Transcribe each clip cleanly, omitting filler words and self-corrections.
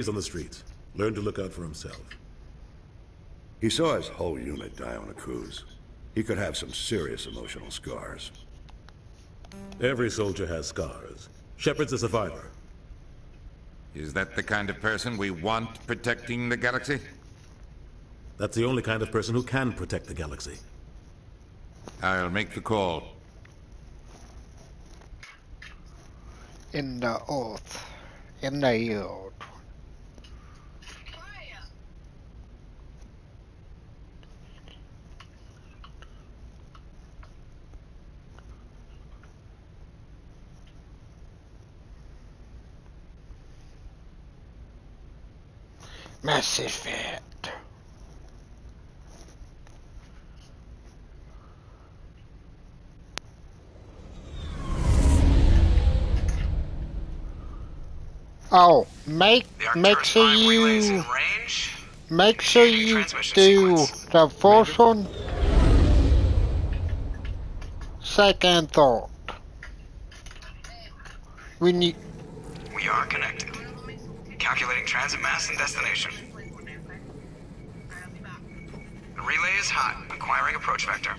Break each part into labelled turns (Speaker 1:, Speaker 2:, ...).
Speaker 1: He's on the streets. Learn to look out for himself.
Speaker 2: He saw his whole unit die on a cruise. He could have some serious emotional scars.
Speaker 1: Every soldier has scars. Shepard's a survivor.
Speaker 3: Is that the kind of person we want protecting the galaxy?
Speaker 1: That's the only kind of person who can protect the galaxy.
Speaker 3: I'll make the call.
Speaker 4: In the earth. In the earth. Massive Effect. Oh, make sure you do the first one. Second thought. We
Speaker 5: are connected. Calculating transit mass and destination. The relay is hot. Acquiring approach vector.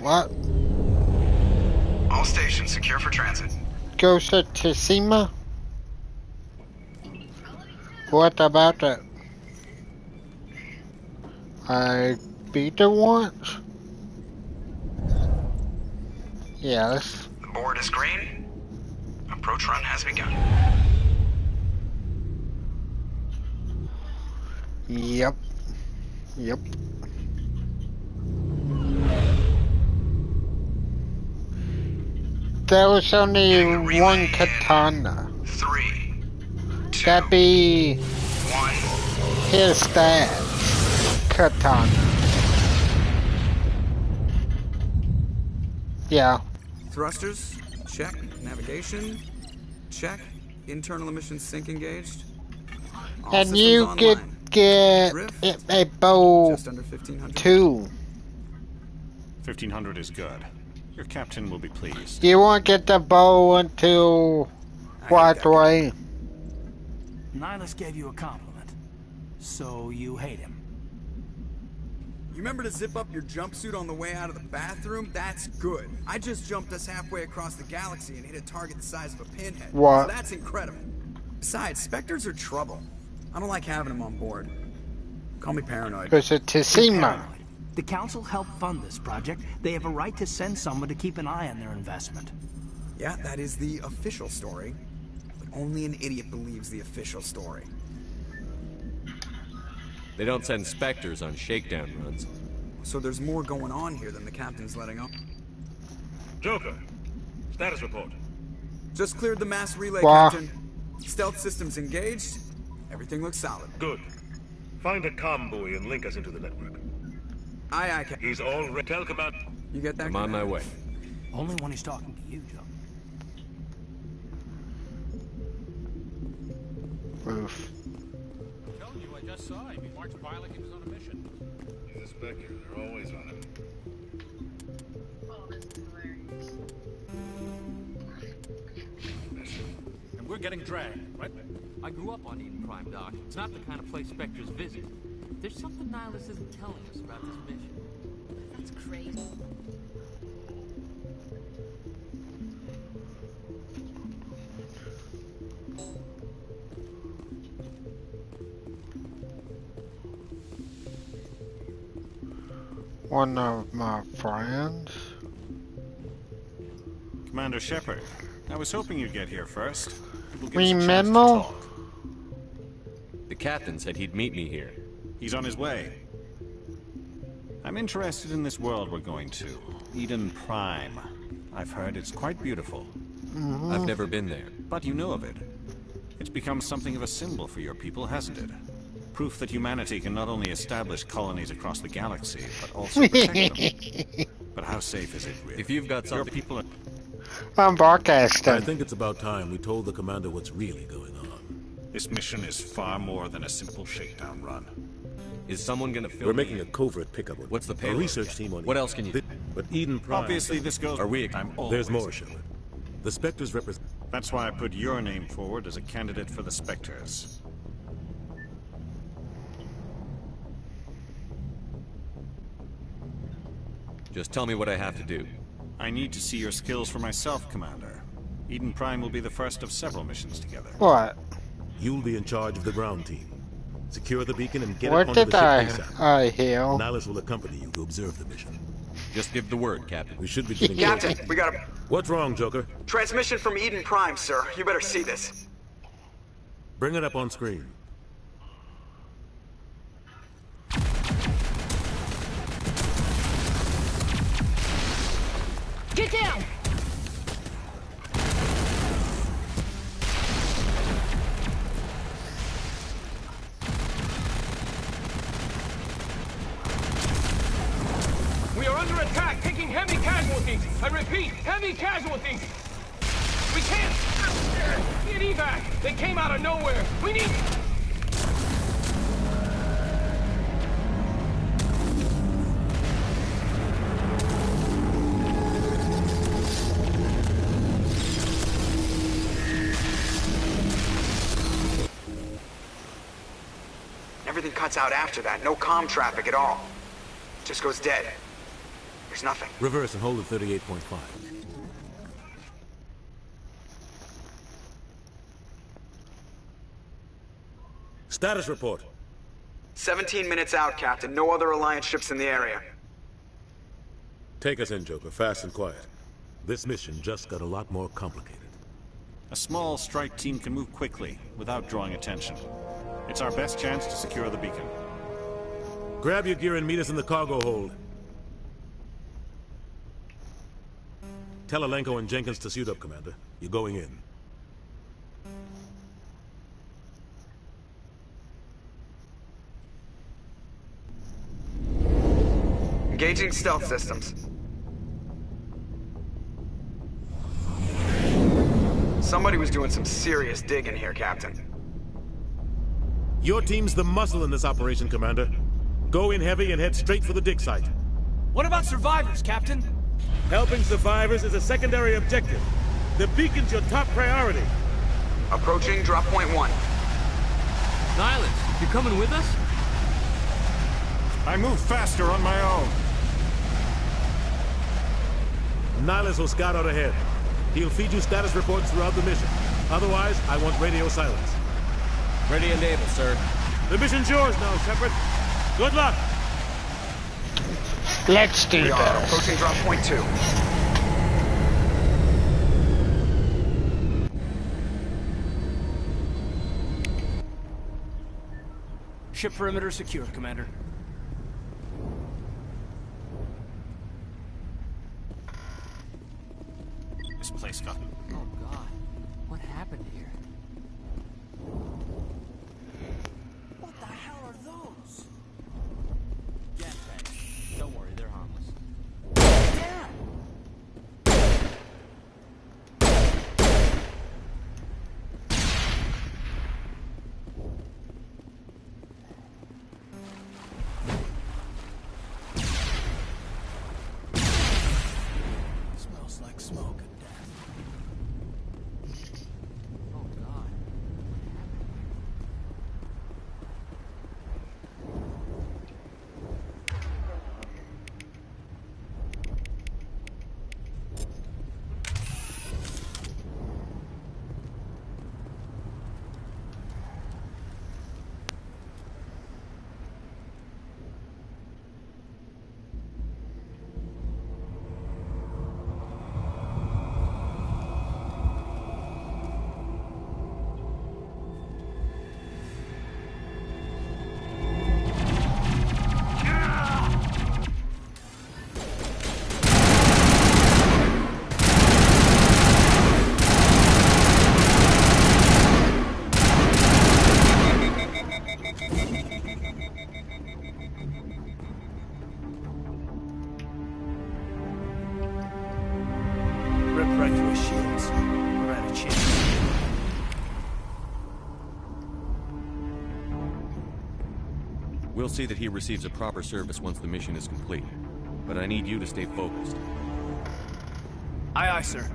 Speaker 4: What?
Speaker 5: All stations secure for transit.
Speaker 4: Goes to Tsushima? What about it? I beat it once? Yes.
Speaker 5: The board is green. Approach run has begun.
Speaker 4: Yep. Yep. There was only one katana.
Speaker 5: 3, 2,
Speaker 4: That'd be
Speaker 5: 1.
Speaker 4: his dad's katana. Yeah.
Speaker 6: Thrusters, check. Navigation, check. Internal emissions sync engaged. All
Speaker 4: And
Speaker 6: systems
Speaker 4: you
Speaker 6: online.
Speaker 4: could get
Speaker 6: Drift,
Speaker 4: a bow
Speaker 6: just under 1500.
Speaker 4: too.
Speaker 7: 1500 is good. Your captain will be pleased.
Speaker 4: You won't get the bow until what way?
Speaker 8: Nihilus gave you a compliment, so you hate him.
Speaker 6: You remember to zip up your jumpsuit on the way out of the bathroom? That's good. I just jumped us halfway across the galaxy and hit a target the size of a pinhead.
Speaker 4: What?
Speaker 6: So that's incredible. Besides, Spectres are trouble. I don't like having them on board. Call me paranoid.
Speaker 4: Because it's Tsushima.
Speaker 8: The Council helped fund this project. They have a right to send someone to keep an eye on their investment.
Speaker 6: Yeah, that is the official story. But only an idiot believes the official story.
Speaker 9: They don't send Spectres on shakedown runs.
Speaker 6: So there's more going on here than the captain's letting on.
Speaker 10: Joker, status report.
Speaker 6: Just cleared the mass relay,
Speaker 4: Wow.
Speaker 6: Captain. Stealth systems engaged. Everything looks solid.
Speaker 10: Good. Find a comm buoy and link us into the network.
Speaker 6: Aye, Captain.
Speaker 10: He's already... Tell Command...
Speaker 6: You get that?
Speaker 9: I'm on my way.
Speaker 8: Only when he's talking to you, Joe.
Speaker 4: Oof.
Speaker 11: I'm telling you, I just saw him. He marched by like he was on a mission.
Speaker 10: He's a Spectre. They're always on him.
Speaker 11: Oh, this is hilarious. And we're getting dragged, right?
Speaker 12: I grew up on Eden Prime, Doc. It's not the kind of place Spectres visit. There's something Nihilus isn't telling us about this mission.
Speaker 13: That's crazy.
Speaker 4: One of my friends.
Speaker 7: Commander Shepard, I was hoping you'd get here first. It will give us a chance to
Speaker 4: Remember?
Speaker 7: talk.
Speaker 9: The captain said he'd meet me here.
Speaker 7: He's on his way. I'm interested in this world we're going to. Eden Prime. I've heard it's quite beautiful.
Speaker 9: I've never been there.
Speaker 7: But you know of it. It's become something of a symbol for your people, hasn't it? Proof that humanity can not only establish colonies across the galaxy, but also protect them. But how safe is it, really?
Speaker 9: If you've got
Speaker 7: Your
Speaker 9: something...
Speaker 7: people are...
Speaker 4: I'm broadcasting.
Speaker 1: I think it's about time we told the commander what's really going on.
Speaker 7: This mission is far more than a simple shakedown run.
Speaker 9: Is someone gonna film
Speaker 1: We're making
Speaker 9: me?
Speaker 1: a covert pickup.
Speaker 9: What's the
Speaker 1: A
Speaker 9: payload?
Speaker 1: research team on
Speaker 9: What else can you do?
Speaker 1: But Eden Prime...
Speaker 7: Obviously, this goes...
Speaker 9: Are we...
Speaker 7: I'm always...
Speaker 1: There's more, Shepard. The Spectres represent...
Speaker 7: That's why I put your name forward as a candidate for the Spectres.
Speaker 9: Just tell me what I have to do.
Speaker 7: I need to see your skills for myself, Commander. Eden Prime will be the first of several missions together.
Speaker 4: What?
Speaker 1: You'll be in charge of the ground team. Secure the beacon and get
Speaker 4: What
Speaker 1: it onto
Speaker 4: did
Speaker 1: the ship ASAP.
Speaker 4: I hear?
Speaker 1: Nihilus will accompany you to observe the mission.
Speaker 9: Just give the word, Captain.
Speaker 1: We should be getting
Speaker 6: Captain,
Speaker 1: closer.
Speaker 6: we got a
Speaker 1: What's wrong, Joker?
Speaker 6: transmission from Eden Prime, sir. You better see this.
Speaker 1: Bring it up on screen.
Speaker 13: Get down!
Speaker 11: We are under attack, taking heavy casualties. I repeat, heavy casualties. We can't get evac. They came out of nowhere. We need...
Speaker 6: Everything cuts out after that. No comm traffic at all. Just goes dead. There's nothing.
Speaker 1: Reverse and hold at 38.5. Status report.
Speaker 6: 17 minutes out, Captain. No other Alliance ships in the area.
Speaker 1: Take us in, Joker, fast and quiet. This mission just got a lot more complicated.
Speaker 7: A small strike team can move quickly, without drawing attention. It's our best chance to secure the beacon.
Speaker 1: Grab your gear and meet us in the cargo hold. Tell Alenko and Jenkins to suit up, Commander. You're going in.
Speaker 6: Engaging stealth systems. Somebody was doing some serious digging here, Captain.
Speaker 1: Your team's the muscle in this operation, Commander. Go in heavy and head straight for the dig site.
Speaker 8: What about survivors, Captain?
Speaker 1: Helping survivors is a secondary objective. The beacon's your top priority.
Speaker 6: Approaching drop point 1.
Speaker 12: Nihilus, you coming with us?
Speaker 7: I move faster on my own.
Speaker 1: Nihilus will scout out ahead. He'll feed you status reports throughout the mission. Otherwise, I want radio silence.
Speaker 9: Ready and able, sir.
Speaker 1: The mission's yours now, Shepard. Good luck!
Speaker 4: Let's do
Speaker 6: We are
Speaker 4: this.
Speaker 6: approaching drop point 2.
Speaker 8: Ship perimeter secure, Commander.
Speaker 7: This place got...
Speaker 12: Oh God, what happened here?
Speaker 8: What the hell are those?
Speaker 12: Gas bags. Don't worry, they're harmless.
Speaker 8: Smells like smoke and death.
Speaker 12: Oh God.
Speaker 8: Rip right through his shields. We're out of chance.
Speaker 9: We'll see that he receives a proper service once the mission is complete. But I need you to stay focused.
Speaker 8: Aye, aye, sir.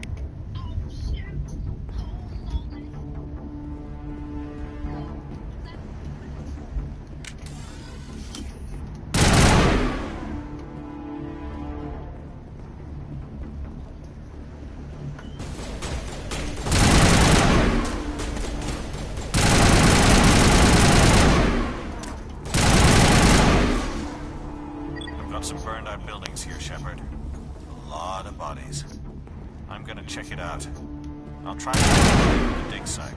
Speaker 7: Shepard. A lot of bodies. I'm gonna check it out. I'll try to get the dig site.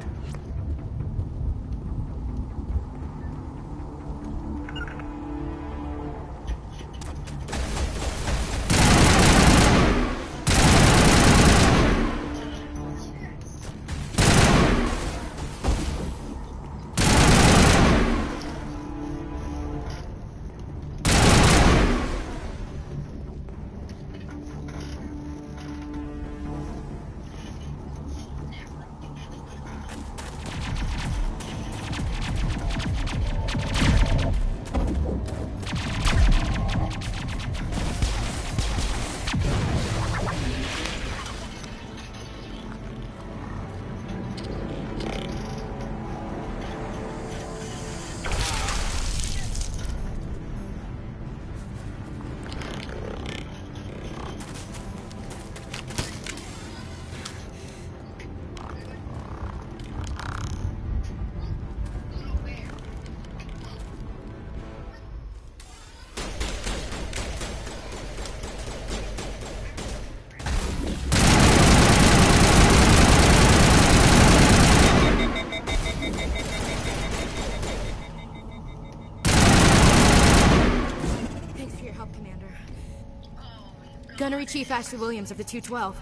Speaker 13: Gunnery Chief Ashley Williams of the 212.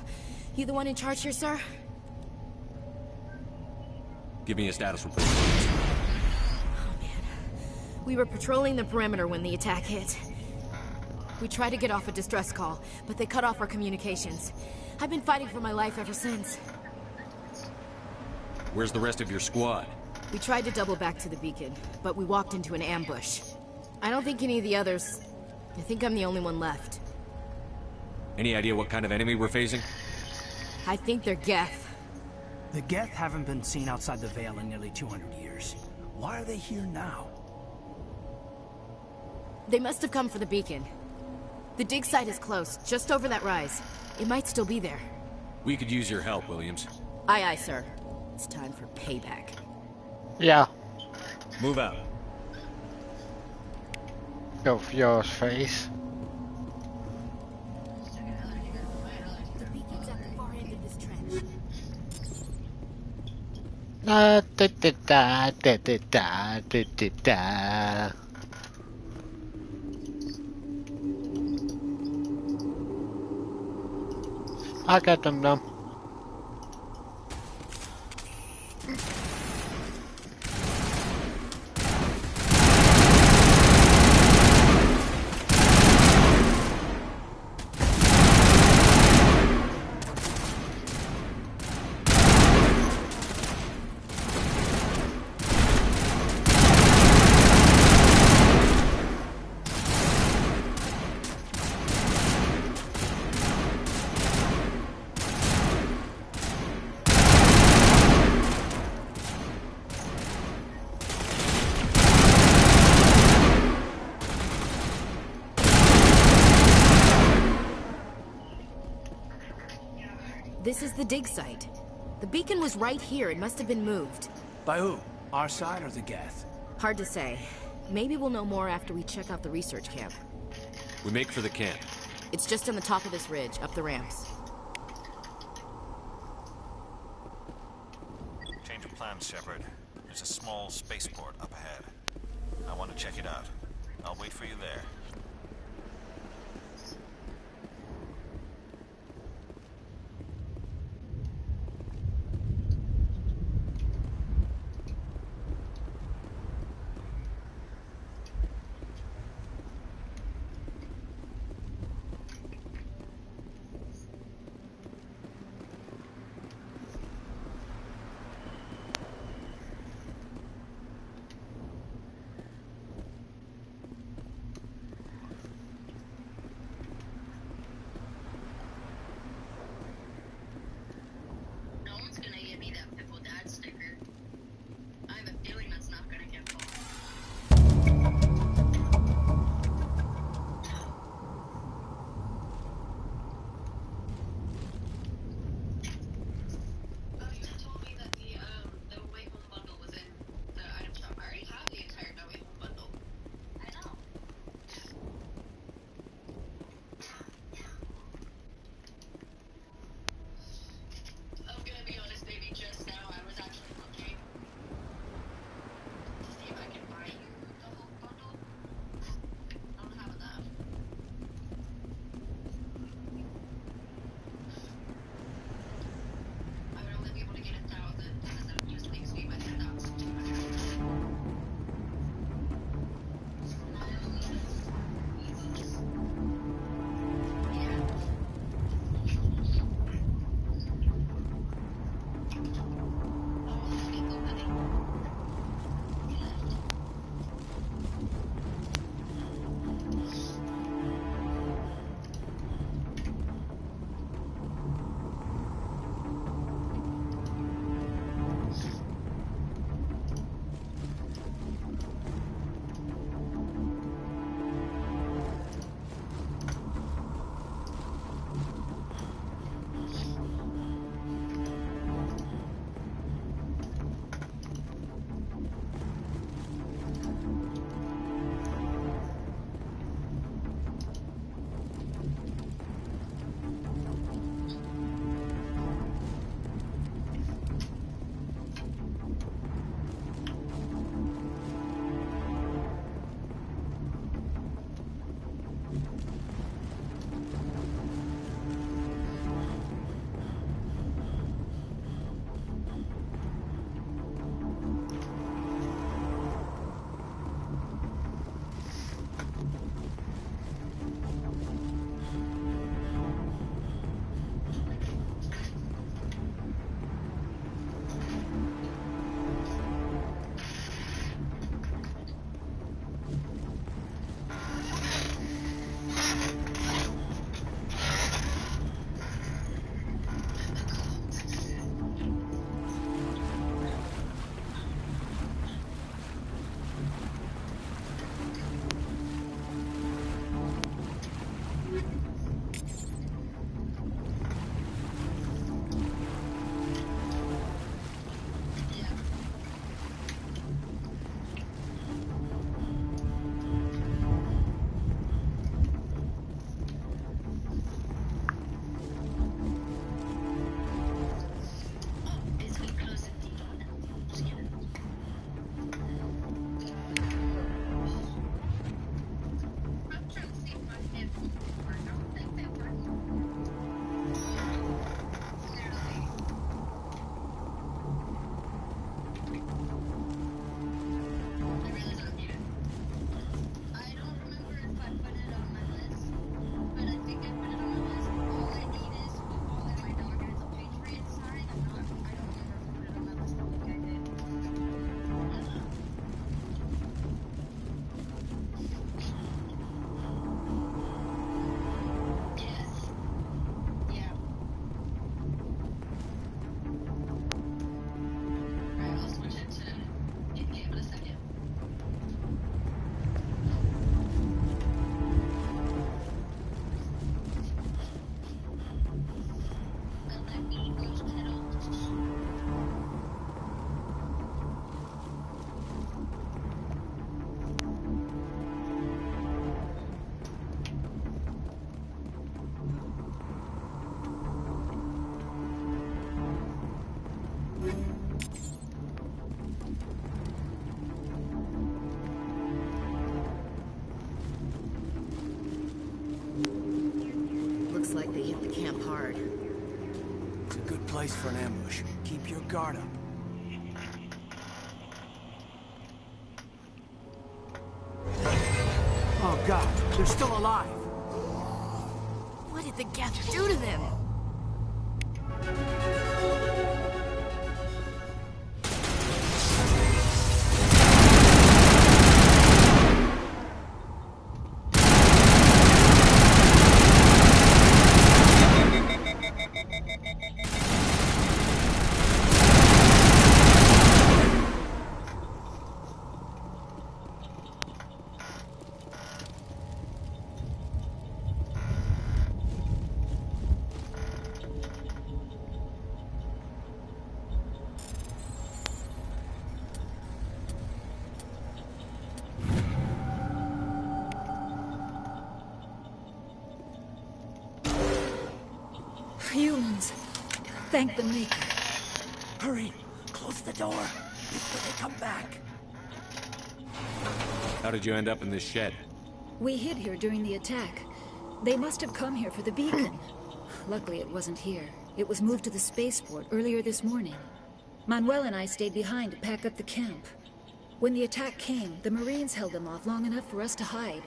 Speaker 13: You the one in charge here, sir?
Speaker 9: Give me a status report.
Speaker 13: Oh, man. We were patrolling the perimeter when the attack hit. We tried to get off a distress call, but they cut off our communications. I've been fighting for my life ever since.
Speaker 9: Where's the rest of your squad?
Speaker 13: We tried to double back to the beacon, but we walked into an ambush. I don't think any of the others... I think I'm the only one left.
Speaker 9: Any idea what kind of enemy we're facing?
Speaker 13: I think they're Geth.
Speaker 8: The Geth haven't been seen outside the Veil in nearly 200 years. Why are they here now?
Speaker 13: They must have come for the beacon. The dig site is close, just over that rise. It might still be there.
Speaker 9: We could use your help, Williams.
Speaker 13: Aye, aye, sir. It's time for payback.
Speaker 4: Yeah.
Speaker 9: Move out.
Speaker 4: Go for your face. Da da da da da da da da da. I got them done.
Speaker 13: This is the dig site. The beacon was right here. It must have been moved.
Speaker 8: By who? Our side or the Geth?
Speaker 13: Hard to say. Maybe we'll know more after we check out the research camp.
Speaker 9: We make for the camp.
Speaker 13: It's just on the top of this ridge, up the ramps.
Speaker 7: Change of plans, Shepard. There's a small spaceport up ahead. I want to check it out. I'll wait for you there.
Speaker 8: Good place for an ambush. Keep your guard up. Oh god, they're still alive!
Speaker 13: What did the Geth do to them?
Speaker 14: Humans. Thank the Maker.
Speaker 8: Hurry! Close the door before they come back.
Speaker 9: How did you end up in this shed?
Speaker 14: We hid here during the attack. They must have come here for the beacon. Luckily, it wasn't here. It was moved to the spaceport earlier this morning. Manuel and I stayed behind to pack up the camp. When the attack came, the Marines held them off long enough for us to hide.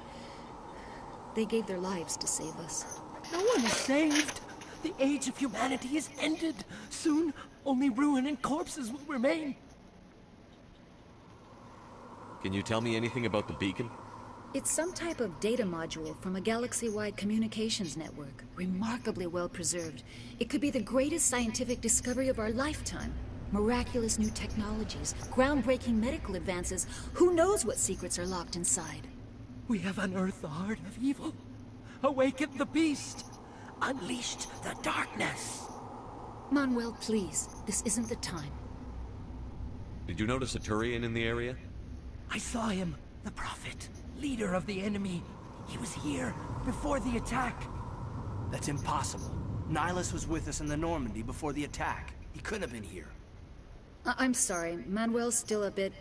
Speaker 14: They gave their lives to save us.
Speaker 8: No one is saved! The age of humanity is ended! Soon, only ruin and corpses will remain!
Speaker 9: Can you tell me anything about the beacon?
Speaker 14: It's some type of data module from a galaxy-wide communications network. Remarkably well preserved. It could be the greatest scientific discovery of our lifetime. Miraculous new technologies, groundbreaking medical advances. Who knows what secrets are locked inside?
Speaker 8: We have unearthed the heart of evil. Awakened the beast. Unleashed the darkness.
Speaker 14: Manuel, please. This isn't the time.
Speaker 9: Did you notice a Turian in the area?
Speaker 8: I saw him. The Prophet. Leader of the enemy. He was here before the attack. That's impossible. Nihilus was with us in the Normandy before the attack. He couldn't have been here.
Speaker 14: I'm sorry. Manuel's still a bit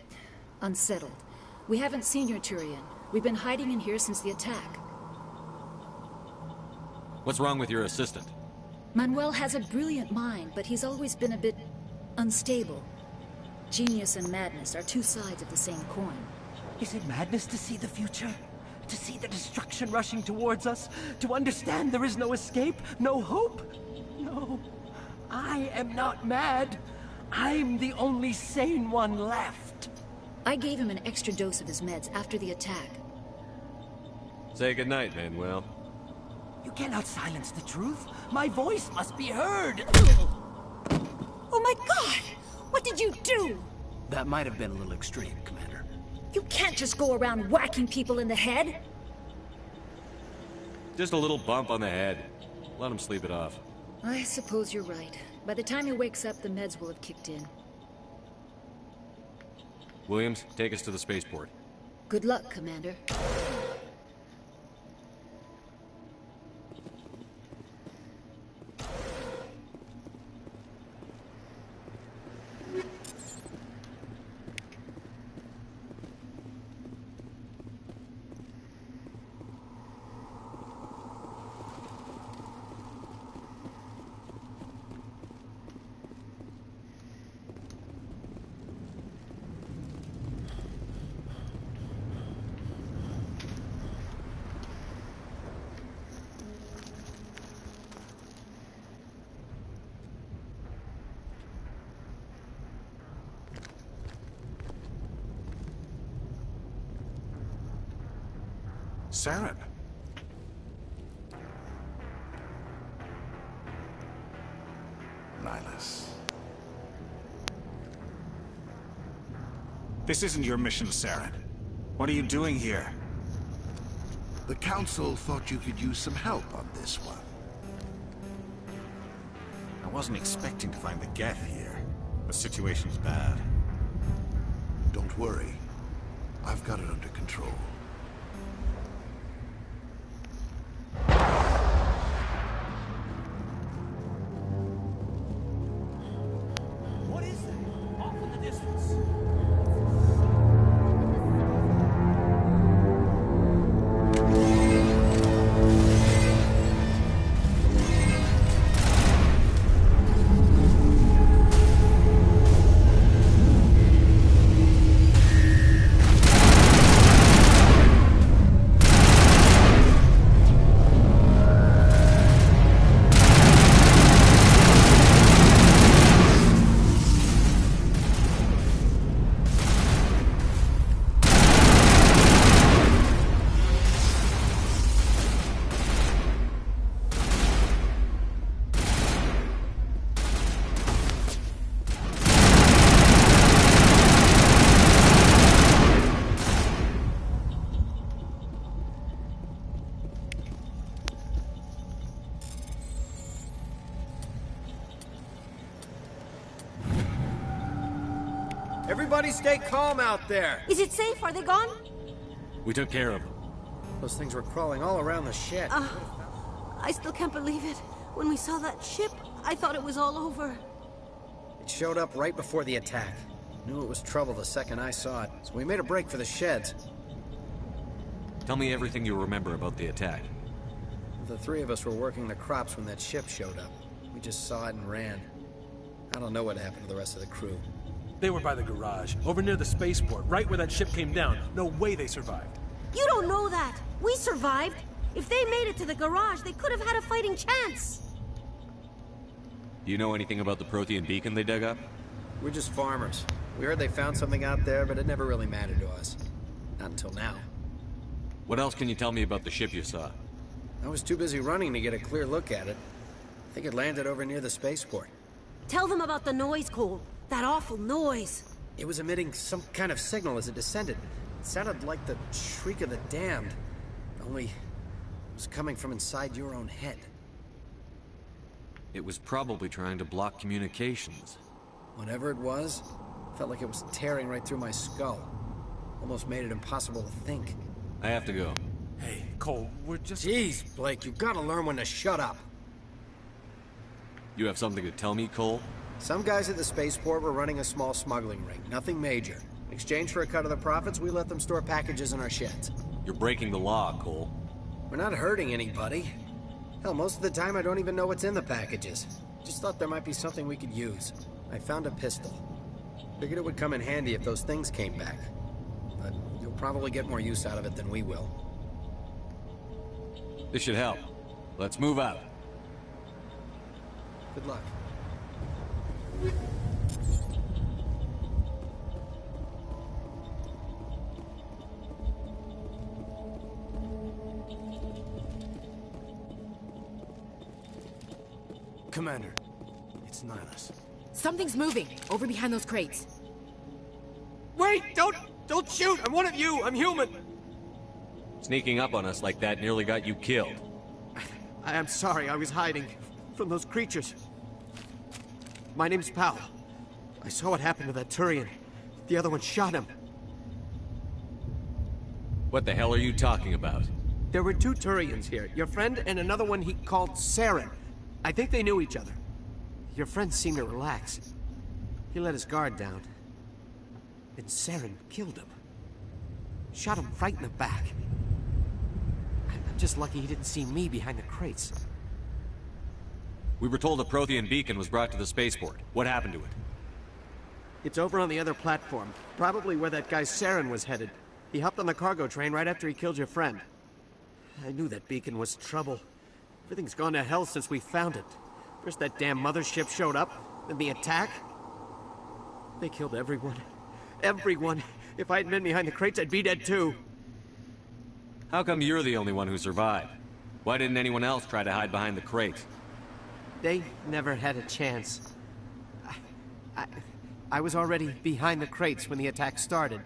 Speaker 14: unsettled. We haven't seen your Turian. We've been hiding in here since the attack.
Speaker 9: What's wrong with your assistant?
Speaker 14: Manuel has a brilliant mind, but he's always been a bit unstable. Genius and madness are two sides of the same coin.
Speaker 8: Is it madness to see the future? To see the destruction rushing towards us? To understand there is no escape? No hope? No. I am not mad. I'm the only sane one left.
Speaker 14: I gave him an extra dose of his meds after the attack.
Speaker 9: Say goodnight, Manuel.
Speaker 8: You cannot silence the truth. My voice must be heard.
Speaker 14: Oh my god! What did you do?
Speaker 8: That might have been a little extreme, Commander.
Speaker 14: You can't just go around whacking people in the head.
Speaker 9: Just a little bump on the head. Let him sleep it off.
Speaker 14: I suppose you're right. By the time he wakes up, the meds will have kicked in.
Speaker 9: Williams, take us to the spaceport.
Speaker 14: Good luck, Commander.
Speaker 15: Saren. Nihilus. This isn't your mission, Saren. What are you doing here?
Speaker 2: The Council thought you could use some help on this one.
Speaker 15: I wasn't expecting to find the Geth here. The situation's bad.
Speaker 2: Don't worry. I've got it under control.
Speaker 8: What is that? Off in the distance.
Speaker 16: Everybody stay calm out there.
Speaker 17: Is it safe? Are they gone?
Speaker 9: We took care of them.
Speaker 16: Those things were crawling all around the shed.
Speaker 17: I still can't believe it. When we saw that ship, I thought it was all over.
Speaker 16: It showed up right before the attack. Knew it was trouble the second I saw it, so we made a break for the sheds.
Speaker 9: Tell me everything you remember about the attack.
Speaker 16: The three of us were working the crops when that ship showed up. We just saw it and ran. I don't know what happened to the rest of the crew.
Speaker 18: They were by the garage, over near the spaceport, right where that ship came down. No way they survived.
Speaker 17: You don't know that. We survived. If they made it to the garage, they could have had a fighting chance.
Speaker 9: Do you know anything about the Prothean beacon they dug up?
Speaker 16: We're just farmers. We heard they found something out there, but it never really mattered to us. Not until now.
Speaker 9: What else can you tell me about the ship you saw?
Speaker 16: I was too busy running to get a clear look at it. I think it landed over near the spaceport.
Speaker 17: Tell them about the noise, Cole. That awful noise.
Speaker 16: It was emitting some kind of signal as it descended. It sounded like the shriek of the damned. Only it was coming from inside your own head.
Speaker 9: It was probably trying to block communications.
Speaker 16: Whatever it was, felt like it was tearing right through my skull. Almost made it impossible to think.
Speaker 9: I have to go.
Speaker 18: Hey, Cole, we're just...
Speaker 16: Jeez, Blake, you've got to learn when to shut up.
Speaker 9: You have something to tell me, Cole?
Speaker 16: Some guys at the spaceport were running a small smuggling ring, nothing major. In exchange for a cut of the profits, we let them store packages in our sheds.
Speaker 9: You're breaking the law, Cole.
Speaker 16: We're not hurting anybody. Hell, most of the time I don't even know what's in the packages. Just thought there might be something we could use. I found a pistol. Figured it would come in handy if those things came back. But you'll probably get more use out of it than we will.
Speaker 9: This should help. Let's move out.
Speaker 16: Good luck.
Speaker 18: Commander, it's Nihilus.
Speaker 13: Something's moving, over behind those crates.
Speaker 8: Wait! Don't shoot! I'm one of you! I'm human!
Speaker 9: Sneaking up on us like that nearly got you killed.
Speaker 8: I am sorry, I was hiding from those creatures. My name's Powell. I saw what happened to that Turian. The other one shot him.
Speaker 9: What the hell are you talking about?
Speaker 8: There were two Turians here. Your friend and another one he called Saren. I think they knew each other. Your friend seemed to relax. He let his guard down. And Saren killed him. Shot him right in the back. I'm just lucky he didn't see me behind the crates.
Speaker 9: We were told a Prothean beacon was brought to the spaceport. What happened to it?
Speaker 8: It's over on the other platform. Probably where that guy Saren was headed. He hopped on the cargo train right after he killed your friend. I knew that beacon was trouble. Everything's gone to hell since we found it. First that damn mothership showed up, then the attack. They killed everyone. Everyone. If I hadn't been behind the crates, I'd be dead too.
Speaker 9: How come you're the only one who survived? Why didn't anyone else try to hide behind the crates?
Speaker 8: They never had a chance. I was already behind the crates when the attack started.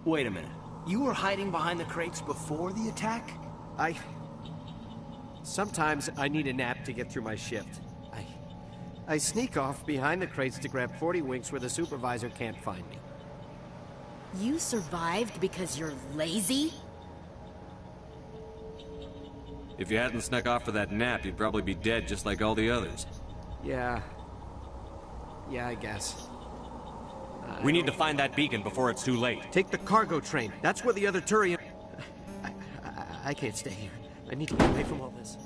Speaker 19: Wait a minute. You were hiding behind the crates before the attack?
Speaker 8: Sometimes I need a nap to get through my shift. I sneak off behind the crates to grab 40 winks where the supervisor can't find me.
Speaker 13: You survived because you're lazy?
Speaker 9: If you hadn't snuck off for that nap, you'd probably be dead just like all the others.
Speaker 8: Yeah, I guess.
Speaker 9: We need to find that beacon before it's too late.
Speaker 8: Take the cargo train. That's where the other Turian... I can't stay here. I need to get away from all this.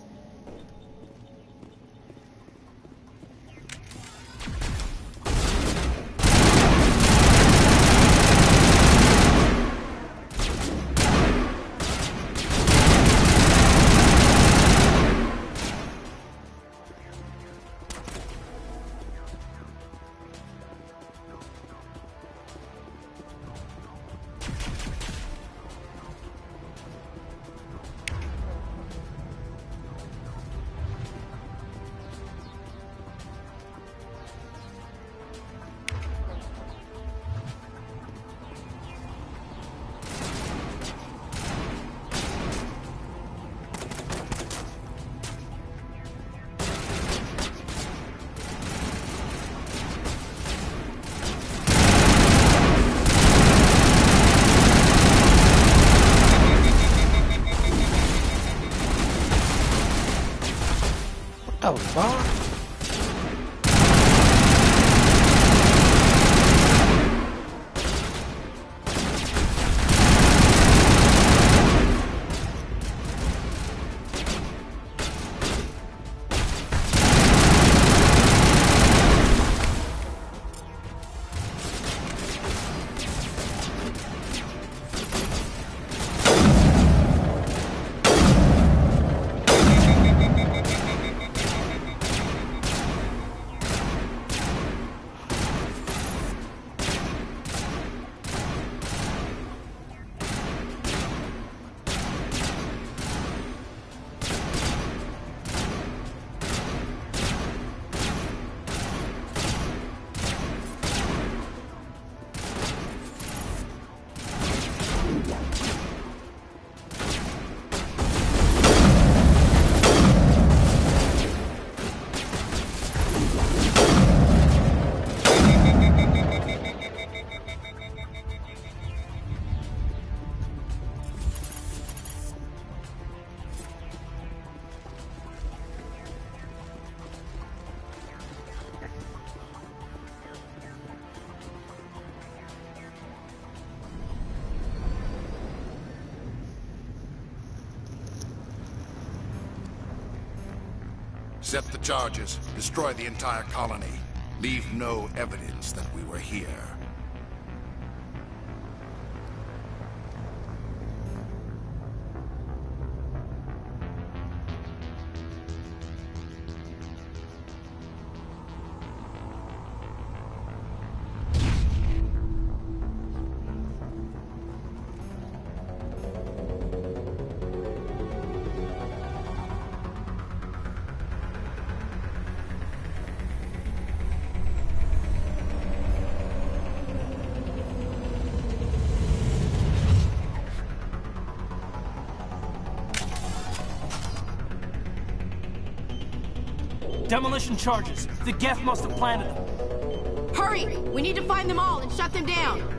Speaker 20: Set the charges. Destroy the entire colony. Leave no evidence that we were here.
Speaker 8: Demolition charges. The Geth must have planted them.
Speaker 13: Hurry! We need to find them all and shut them down.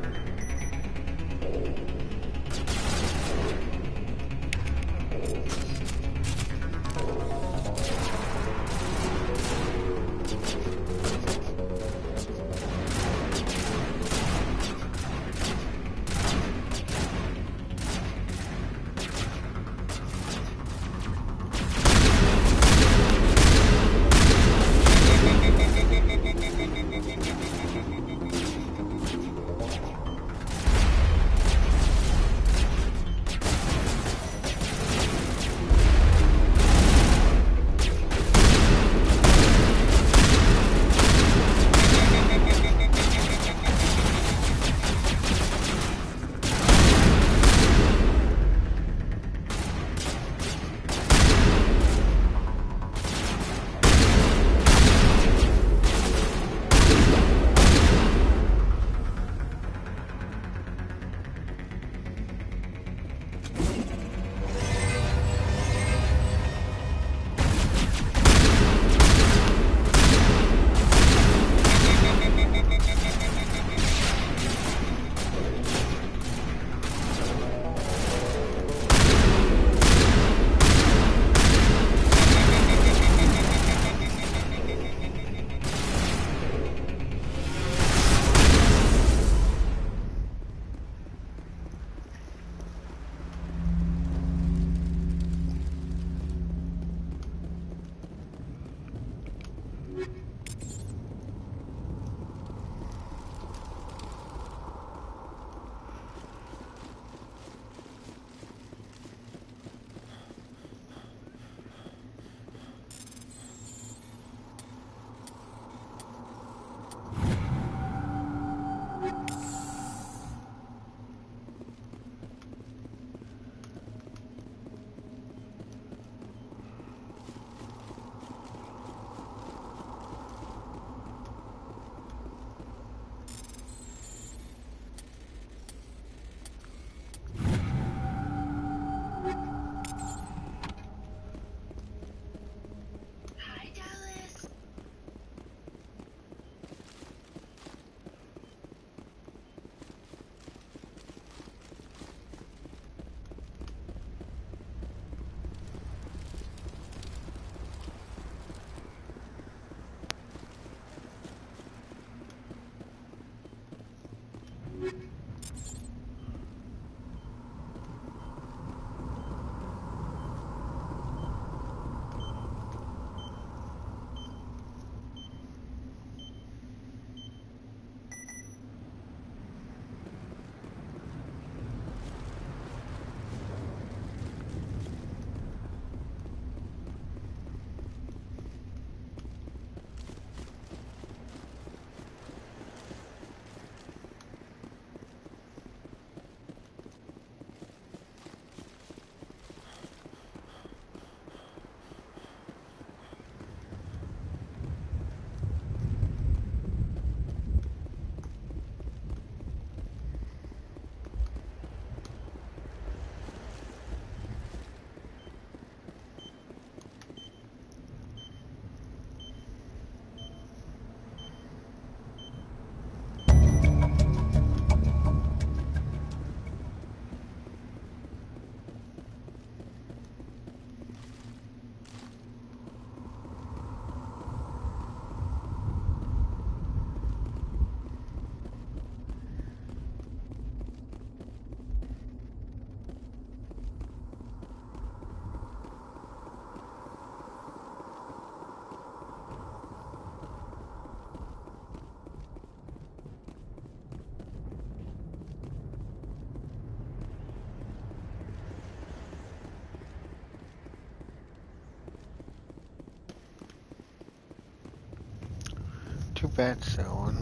Speaker 4: Too bad, someone.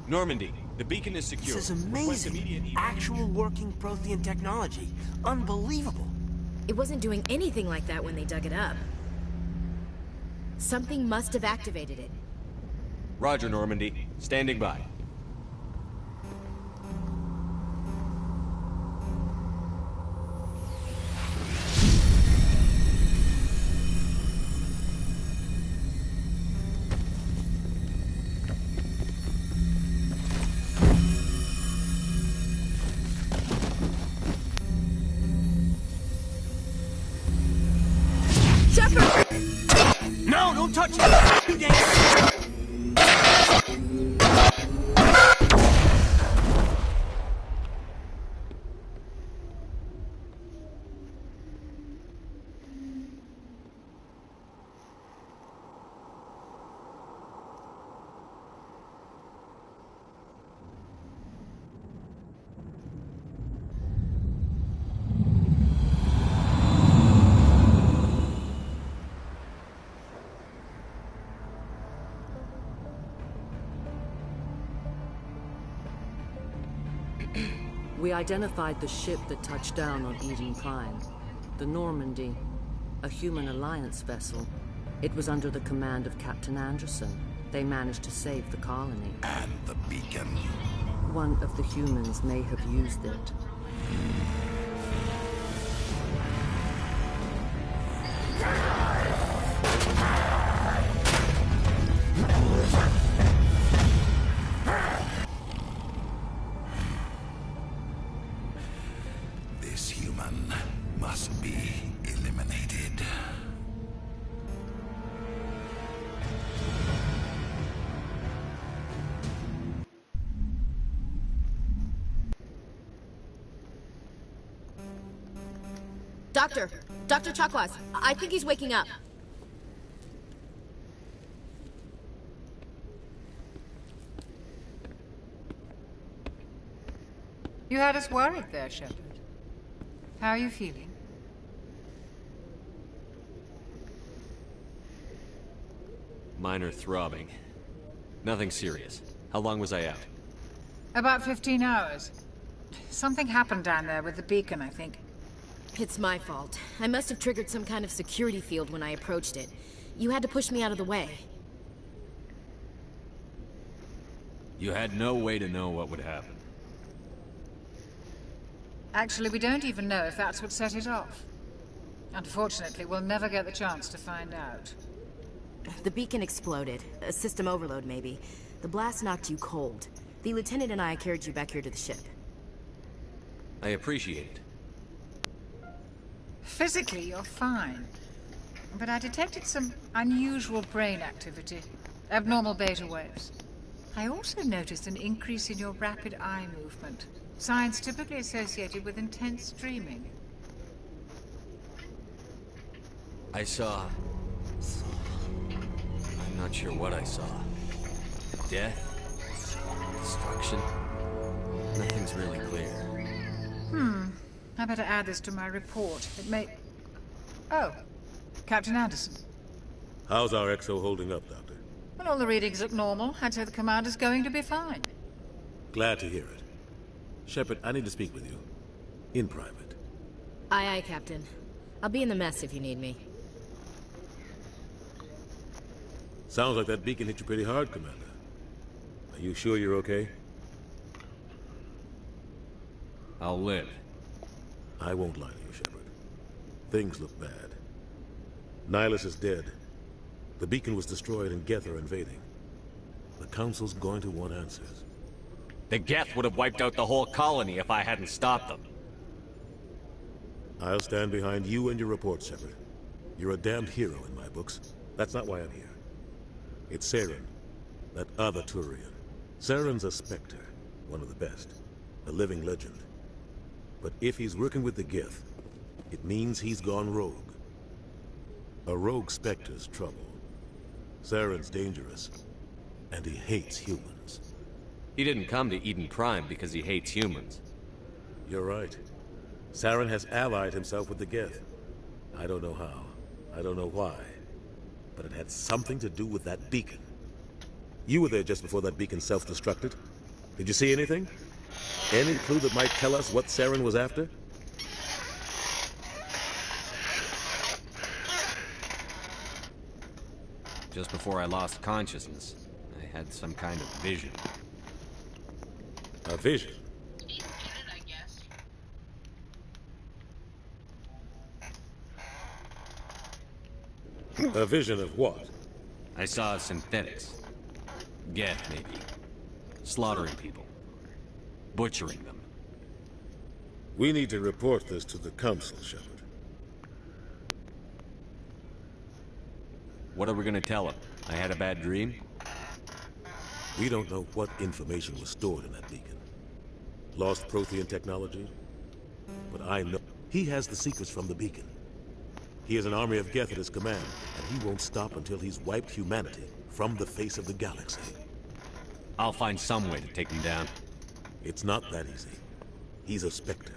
Speaker 9: Normandy, the beacon is secure.
Speaker 19: This is amazing. Actual working Prothean technology. Unbelievable.
Speaker 13: It wasn't doing anything like that when they dug it up. Something must have activated it.
Speaker 9: Roger, Normandy. Standing by.
Speaker 19: No, don't touch it! You dance!
Speaker 21: We identified the ship that touched down on Eden Prime. The Normandy, a human alliance vessel. It was under the command of Captain Anderson. They managed to save the colony.
Speaker 20: And the beacon.
Speaker 21: One of the humans may have used it.
Speaker 20: This human must be eliminated.
Speaker 13: Dr. Chakwas, I think he's waking up.
Speaker 22: You had us worried there, Shepard. How are you feeling?
Speaker 9: Minor throbbing. Nothing serious. How long was I out?
Speaker 22: About 15 hours. Something happened down there with the beacon, I think.
Speaker 13: It's my fault. I must have triggered some kind of security field when I approached it. You had to push me out of the way.
Speaker 9: You had no way to know what would happen.
Speaker 22: Actually, we don't even know if that's what set it off. Unfortunately, we'll never get the chance to find out.
Speaker 13: The beacon exploded. A system overload, maybe. The blast knocked you cold. The lieutenant and I carried you back here to the ship.
Speaker 9: I appreciate it.
Speaker 22: Physically, you're fine. But I detected some unusual brain activity. Abnormal beta waves. I also noticed an increase in your rapid eye movement. Signs typically associated with intense dreaming.
Speaker 9: I saw... I'm not sure what I saw. Death? Destruction? Nothing's really clear.
Speaker 22: I better add this to my report. It may... Oh, Captain Anderson.
Speaker 1: How's our XO holding up, Doctor?
Speaker 22: Well, all the readings look normal. I'd say the commander's going to be fine.
Speaker 1: Glad to hear it. Shepard, I need to speak with you. In private.
Speaker 13: Aye, aye, Captain. I'll be in the mess if you need me.
Speaker 1: Sounds like that beacon hit you pretty hard, Commander. Are you sure you're okay?
Speaker 9: I'll live.
Speaker 1: I won't lie to you, Shepard. Things look bad. Nihilus is dead. The beacon was destroyed and Geth are invading. The Council's going to want answers.
Speaker 9: The Geth would have wiped out the whole colony if I hadn't stopped them.
Speaker 1: I'll stand behind you and your report, Shepard. You're a damned hero in my books. That's not why I'm here. It's Saren, that other Turian. Saren's a Spectre, one of the best, a living legend. But if he's working with the Geth, it means he's gone rogue. A rogue Spectre's trouble. Saren's dangerous, and he hates humans.
Speaker 9: He didn't come to Eden Prime because he hates humans.
Speaker 1: You're right. Saren has allied himself with the Geth. I don't know how. I don't know why. But it had something to do with that beacon. You were there just before that beacon self-destructed. Did you see anything? Any clue that might tell us what Saren was after?
Speaker 9: Just before I lost consciousness, I had some kind of vision.
Speaker 1: A vision? A vision of what?
Speaker 9: I saw synthetics. Geth, maybe. Slaughtering people. Butchering them.
Speaker 1: We need to report this to the Council, Shepard.
Speaker 9: What are we gonna tell them? I had a bad dream?
Speaker 1: We don't know what information was stored in that beacon. Lost Prothean technology? But I know he has the secrets from the beacon. He has an army of Geth at his command, and he won't stop until he's wiped humanity from the face of the galaxy.
Speaker 9: I'll find some way to take him down.
Speaker 1: It's not that easy. He's a Spectre.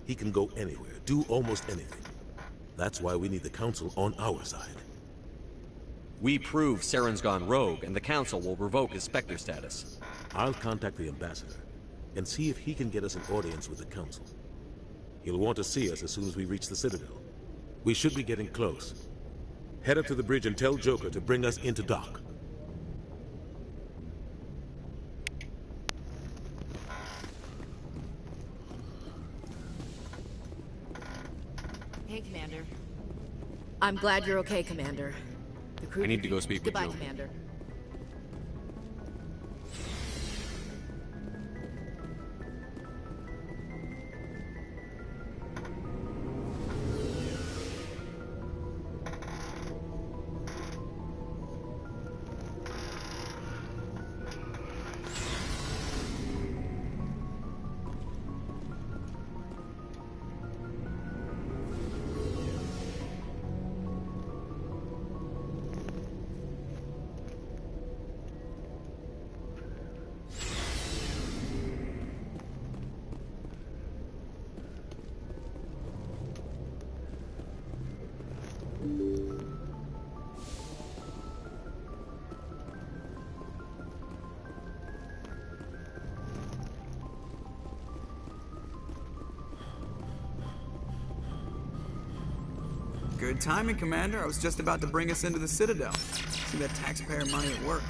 Speaker 1: He can go anywhere, do almost anything. That's why we need the Council on our side.
Speaker 9: We prove Saren's gone rogue, and the Council will revoke his Spectre status.
Speaker 1: I'll contact the Ambassador, and see if he can get us an audience with the Council. He'll want to see us as soon as we reach the Citadel. We should be getting close. Head up to the bridge and tell Joker to bring us into dock.
Speaker 13: Hey, Commander. I'm glad you're okay, Commander. The crew...
Speaker 9: I need to go speak with
Speaker 13: Goodbye,
Speaker 9: Joker.
Speaker 13: Commander.
Speaker 6: Good timing, Commander. I was just about to bring us into the Citadel. See that taxpayer money at work.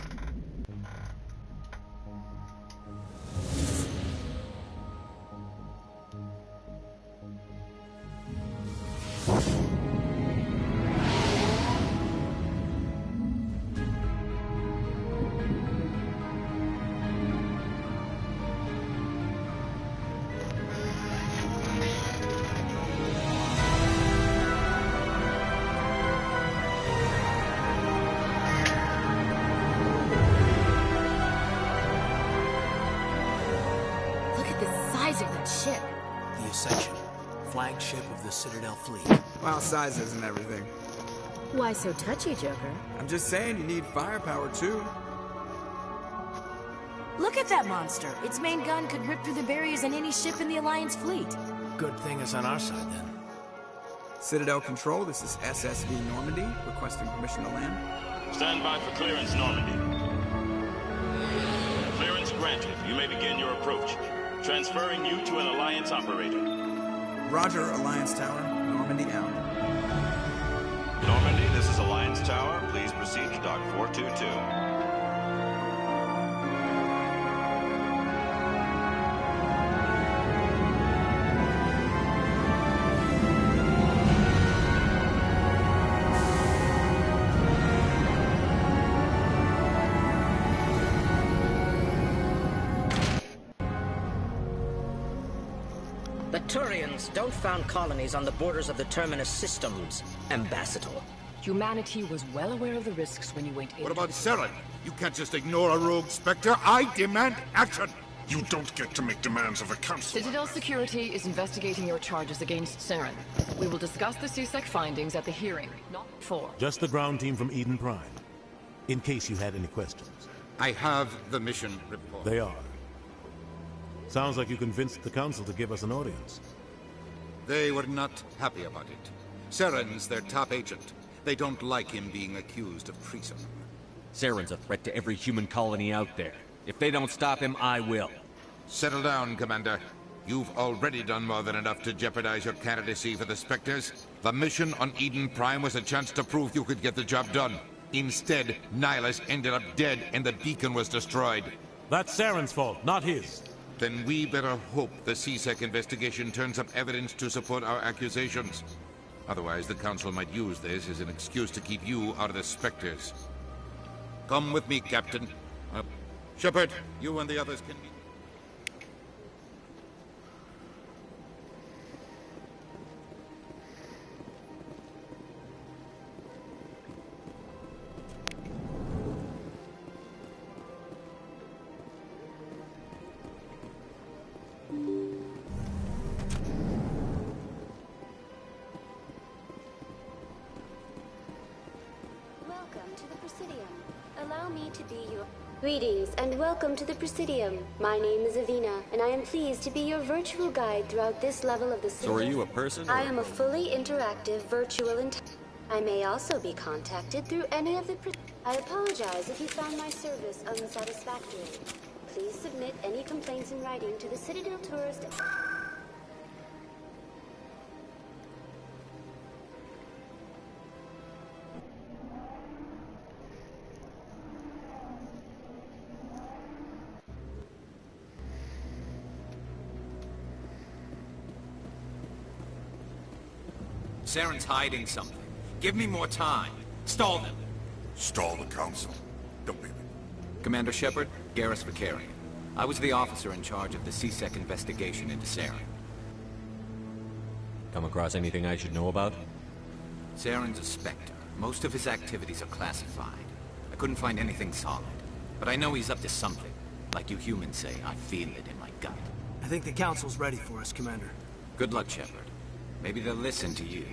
Speaker 19: Citadel fleet.
Speaker 6: Well, size isn't everything.
Speaker 13: Why so touchy, Joker?
Speaker 6: I'm just saying you need firepower, too.
Speaker 13: Look at that monster. Its main gun could rip through the barriers in any ship in the Alliance fleet.
Speaker 19: Good thing it's on our side, then.
Speaker 6: Citadel Control, this is SSV Normandy, requesting permission to land.
Speaker 3: Stand by for clearance, Normandy. Clearance granted. You may begin your approach. Transferring you to an Alliance operator.
Speaker 6: Roger, Alliance Tower. Normandy out.
Speaker 3: Normandy, this is Alliance Tower. Please proceed to Dock 422.
Speaker 5: Turians don't found colonies on the borders of the Terminus systems, Ambassador.
Speaker 10: Humanity was well aware of the risks when you went in.
Speaker 20: What about Saren? You can't just ignore a rogue Spectre. I demand action!
Speaker 15: You don't get to make demands of a council.
Speaker 10: Citadel Security is investigating your charges against Saren. We will discuss the CSEC findings at the hearing, not before.
Speaker 1: Just the ground team from Eden Prime, in case you had any questions.
Speaker 20: I have the mission report.
Speaker 1: They are. Sounds like you convinced the council to give us an audience.
Speaker 20: They were not happy about it. Saren's their top agent. They don't like him being accused of treason.
Speaker 9: Saren's a threat to every human colony out there. If they don't stop him, I will.
Speaker 20: Settle down, Commander. You've already done more than enough to jeopardize your candidacy for the Spectres. The mission on Eden Prime was a chance to prove you could get the job done. Instead, Nihilus ended up dead and the beacon was destroyed.
Speaker 1: That's Saren's fault, not his.
Speaker 20: Then we better hope the CSEC investigation turns up evidence to support our accusations. Otherwise, the Council might use this as an excuse to keep you out of the Spectres. Come with me, Captain. Shepard, you and the others can be...
Speaker 23: Welcome to the Presidium. Allow me to be your... Greetings and welcome to the Presidium. My name is Avina, and I am pleased to be your virtual guide throughout this level of the city.
Speaker 9: So are you a person?
Speaker 23: I am a fully interactive virtual I may also be contacted through any of the... I apologize if you found my service unsatisfactory. Please submit any complaints in writing to the Citadel Tourist...
Speaker 19: Saren's hiding something. Give me more time. Stall them.
Speaker 20: Stall the Council. Don't be...
Speaker 24: Commander Shepard, Garrus Vicarian. I was the officer in charge of the CSEC investigation into Saren.
Speaker 9: Come across anything I should know about?
Speaker 24: Saren's a Spectre. Most of his activities are classified. I couldn't find anything solid. But I know he's up to something. Like you humans say, I feel it in my gut.
Speaker 19: I think the Council's ready for us, Commander.
Speaker 24: Good luck, Shepard. Maybe they'll listen to you.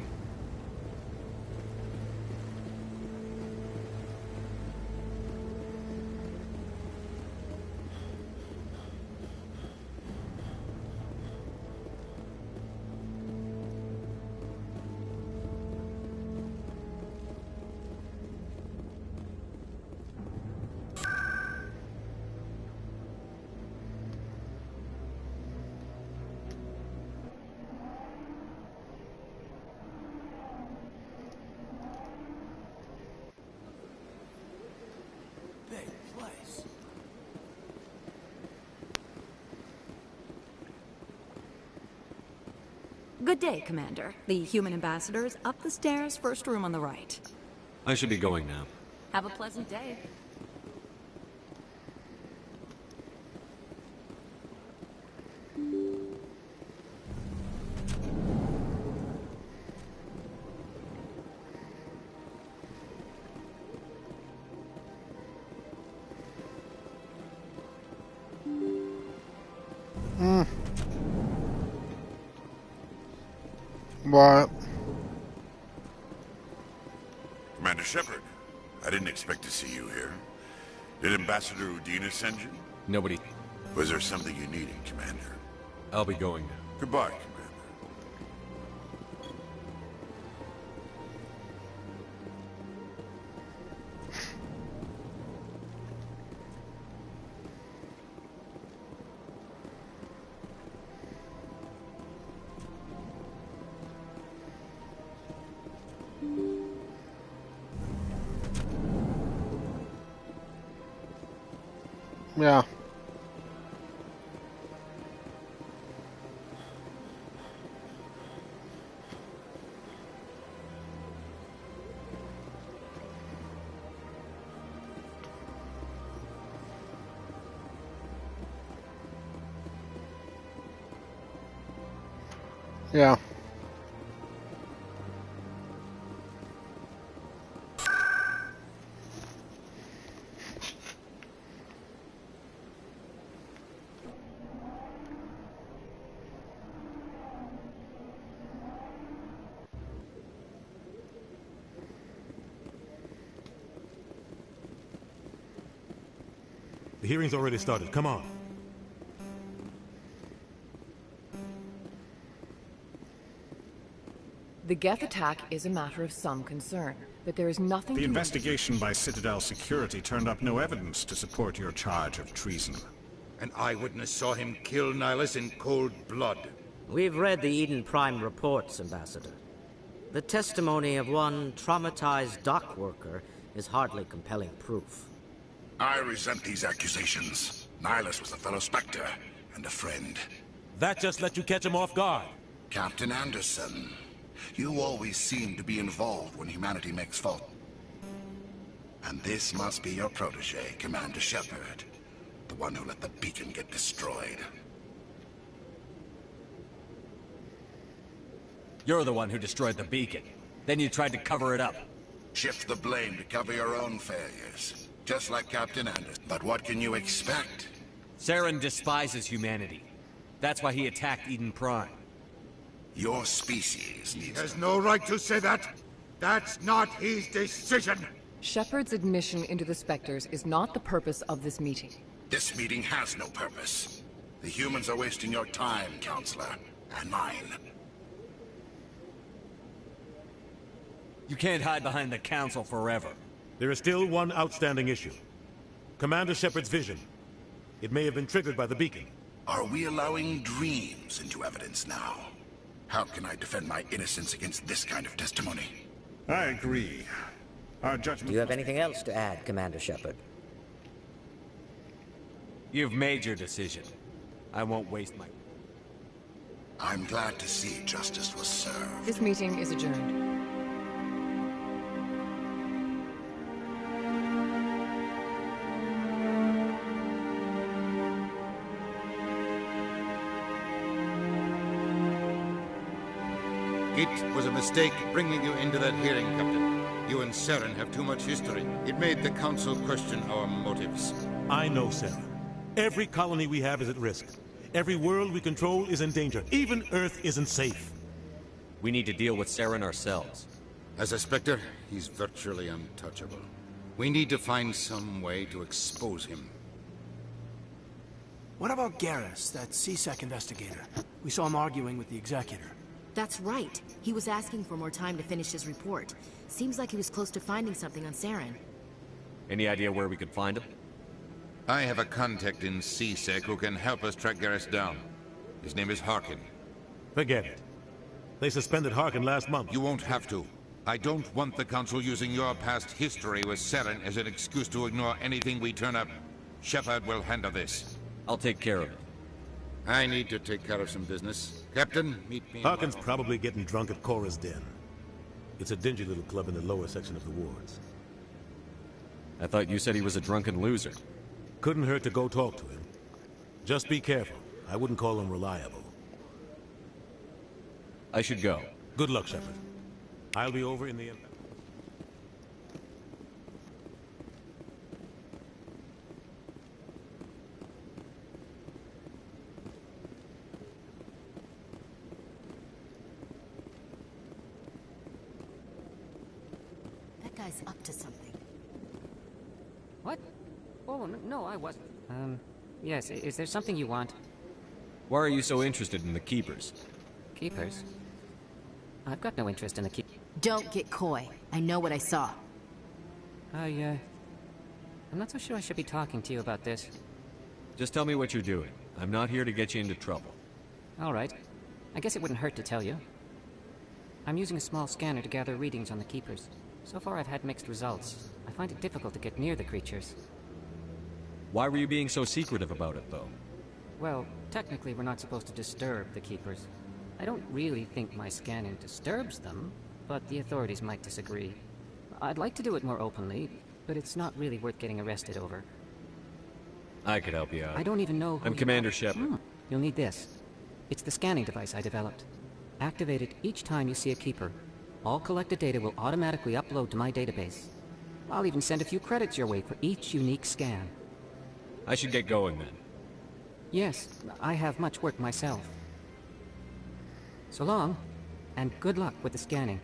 Speaker 25: Good day, Commander. The human ambassador is up the stairs, first room on the right.
Speaker 9: I should be going now.
Speaker 25: Have a pleasant day.
Speaker 4: What?
Speaker 20: Commander Shepard, I didn't expect to see you here. Did Ambassador Udina send you?
Speaker 9: Nobody.
Speaker 20: Was there something you needed, Commander?
Speaker 9: I'll be going now.
Speaker 20: Goodbye, Commander.
Speaker 4: Yeah. Yeah.
Speaker 1: The hearing's already started. Come on.
Speaker 10: The Geth attack is a matter of some concern, but there is nothing
Speaker 15: The
Speaker 10: to...
Speaker 15: investigation by Citadel Security turned up no evidence to support your charge of treason.
Speaker 20: An eyewitness saw him kill Nihilus in cold blood.
Speaker 5: We've read the Eden Prime reports, Ambassador. The testimony of one traumatized dock worker is hardly compelling proof.
Speaker 2: I resent these accusations. Nihilus was a fellow Spectre and a friend.
Speaker 1: That just let you catch him off guard.
Speaker 2: Captain Anderson, you always seem to be involved when humanity makes fault. And this must be your protege, Commander Shepard. The one who let the beacon get destroyed.
Speaker 7: You're the one who destroyed the beacon. Then you tried to cover it up.
Speaker 2: Shift the blame to cover your own failures. Just like Captain Anderson. But what can you expect?
Speaker 7: Saren despises humanity. That's why he attacked Eden Prime.
Speaker 2: Your species needs...
Speaker 20: He has no right to say that. That's not his decision.
Speaker 10: Shepard's admission into the Spectres is not the purpose of this meeting.
Speaker 2: This meeting has no purpose. The humans are wasting your time, Counselor. And mine.
Speaker 7: You can't hide behind the Council forever.
Speaker 1: There is still one outstanding issue. Commander Shepard's vision. It may have been triggered by the beacon.
Speaker 2: Are we allowing dreams into evidence now? How can I defend my innocence against this kind of testimony?
Speaker 15: I agree. Our judgment...
Speaker 5: Do you have anything else to add, Commander Shepard?
Speaker 7: You've made your decision. I won't waste my...
Speaker 2: I'm glad to see justice was served.
Speaker 10: This meeting is adjourned.
Speaker 20: It was a mistake bringing you into that hearing, Captain. You and Saren have too much history. It made the Council question our motives.
Speaker 1: I know, Saren. Every colony we have is at risk. Every world we control is in danger. Even Earth isn't safe.
Speaker 7: We need to deal with Saren ourselves.
Speaker 20: As a Spectre, he's virtually untouchable. We need to find some way to expose him.
Speaker 19: What about Garrus, that CSEC investigator? We saw him arguing with the Executor.
Speaker 13: That's right. He was asking for more time to finish his report. Seems like he was close to finding something on Saren.
Speaker 7: Any idea where we could find him?
Speaker 20: I have a contact in CSEC who can help us track Garrus down. His name is Harkin.
Speaker 1: Forget it. They suspended Harkin last month.
Speaker 20: You won't have to. I don't want the Council using your past history with Saren as an excuse to ignore anything we turn up. Shepard will handle this.
Speaker 7: I'll take care of it.
Speaker 20: I need to take care of some business. Captain, meet me...
Speaker 1: Harkin's probably getting drunk at Cora's Den. It's a dingy little club in the lower section of the wards.
Speaker 7: I thought you said he was a drunken loser.
Speaker 1: Couldn't hurt to go talk to him. Just be careful. I wouldn't call him reliable.
Speaker 7: I should go.
Speaker 1: Good luck, Shepard. I'll be over in the...
Speaker 13: That guy's up to something.
Speaker 11: What? Oh, no, I wasn't. Yes, is there something you want?
Speaker 7: Why are you so interested in the Keepers?
Speaker 11: Keepers? I've got no interest in the
Speaker 13: Don't get coy. I know what I saw.
Speaker 11: I'm not so sure I should be talking to you about this.
Speaker 7: Just tell me what you're doing. I'm not here to get you into trouble.
Speaker 11: All right. I guess it wouldn't hurt to tell you. I'm using a small scanner to gather readings on the Keepers. So far I've had mixed results. I find it difficult to get near the creatures.
Speaker 7: Why were you being so secretive about it, though?
Speaker 11: Well, technically we're not supposed to disturb the Keepers. I don't really think my scanning disturbs them, but the authorities might disagree. I'd like to do it more openly, but it's not really worth getting arrested over.
Speaker 7: I could help you out.
Speaker 11: I don't even know who
Speaker 7: I'm Commander Shepard.
Speaker 11: You'll need this. It's the scanning device I developed. Activate it each time you see a keeper. All collected data will automatically upload to my database. I'll even send a few credits your way for each unique scan.
Speaker 9: I should get going then.
Speaker 11: Yes, I have much work myself. So long, and good luck with the scanning.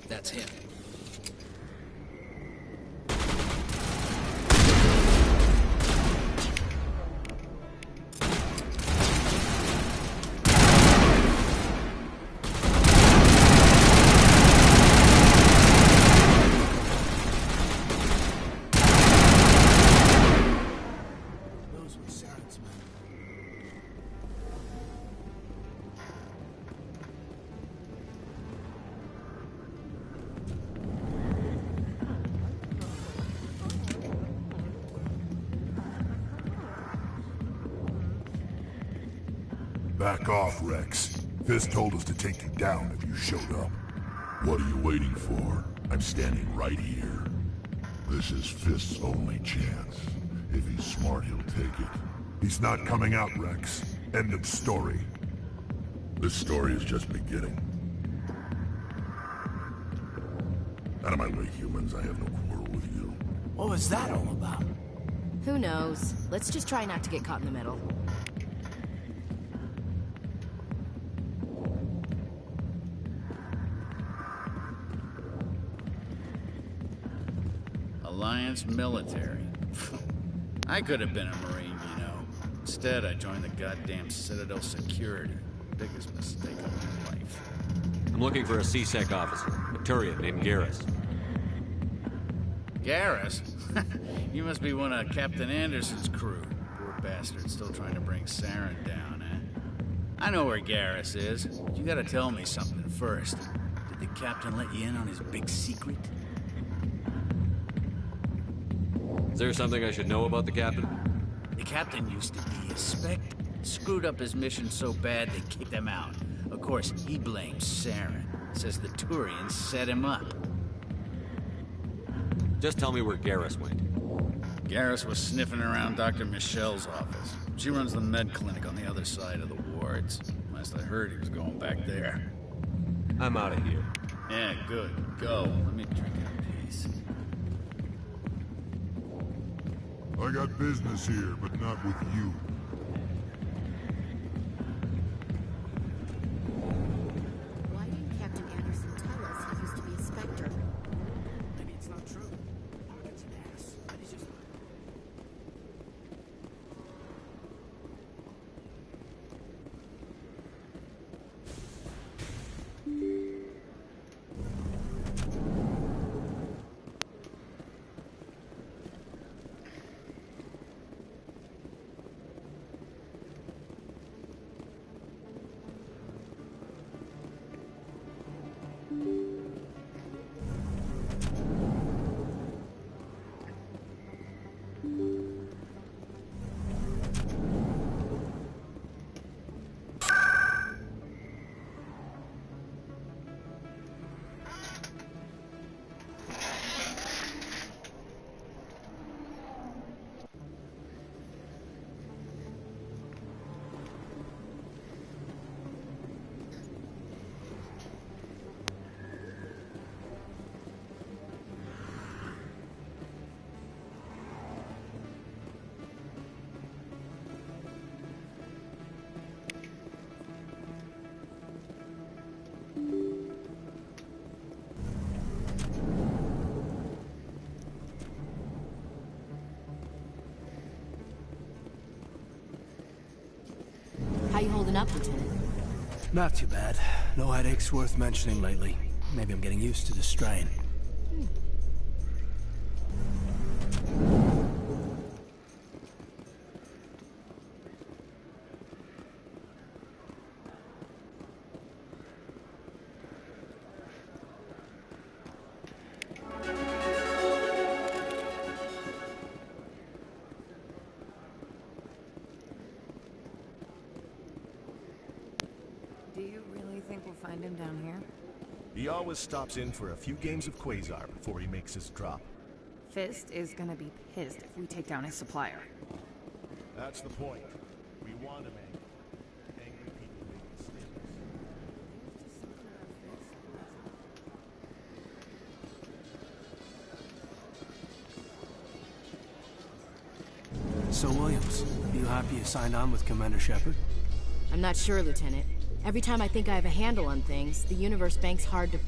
Speaker 19: That's him. Those were Saren's men.
Speaker 12: Back off, Rex. Fist told us to take you down if you showed up. What are you waiting for? I'm standing right here. This is Fist's only chance. If he's smart, he'll take it. He's not coming out, Rex. End of story. This story is just beginning. Out of my way, humans. I have no quarrel with you.
Speaker 19: What was that all about?
Speaker 13: Who knows? Let's just try not to get caught in the middle.
Speaker 14: Alliance military. I could have been a Marine, you know. Instead, I joined the goddamn Citadel security. Biggest mistake of my life.
Speaker 9: I'm looking for a C-Sec officer, a Turian named Garrus.
Speaker 14: Garrus? You must be one of Captain Anderson's crew. Poor bastard still trying to bring Saren down, eh? I know where Garrus is. But you gotta tell me something first. Did the captain let you in on his big secret?
Speaker 9: Is there something I should know about the captain?
Speaker 14: The captain used to be a Spectre. Screwed up his mission so bad they kicked him out. Of course, he blames Saren. Says the Turians set him up.
Speaker 9: Just tell me where Garrus went.
Speaker 14: Garrus was sniffing around Dr. Michelle's office. She runs the med clinic on the other side of the wards. Last I heard, he was going back there.
Speaker 9: I'm out of here.
Speaker 14: Yeah, good. Go. Let me drink in peace.
Speaker 12: I got business here, but not with you.
Speaker 13: Why didn't Captain Anderson tell us he used to be a Spectre?
Speaker 19: Maybe it's not true. It's an ass. But he's just...
Speaker 13: How you holding up, Lieutenant?
Speaker 19: Not too bad. No headaches worth mentioning lately. Maybe I'm getting used to the strain.
Speaker 8: Do you really think we'll find him down here?
Speaker 16: He always stops in for a few games of Quasar before he makes his drop.
Speaker 8: Fist is gonna be pissed if we take down his supplier.
Speaker 16: That's the point. We want him angry. Angry people make mistakes.
Speaker 19: So, Williams, are you happy you signed on with Commander Shepard?
Speaker 13: I'm not sure, Lieutenant. Every time I think I have a handle on things, the universe banks hard to...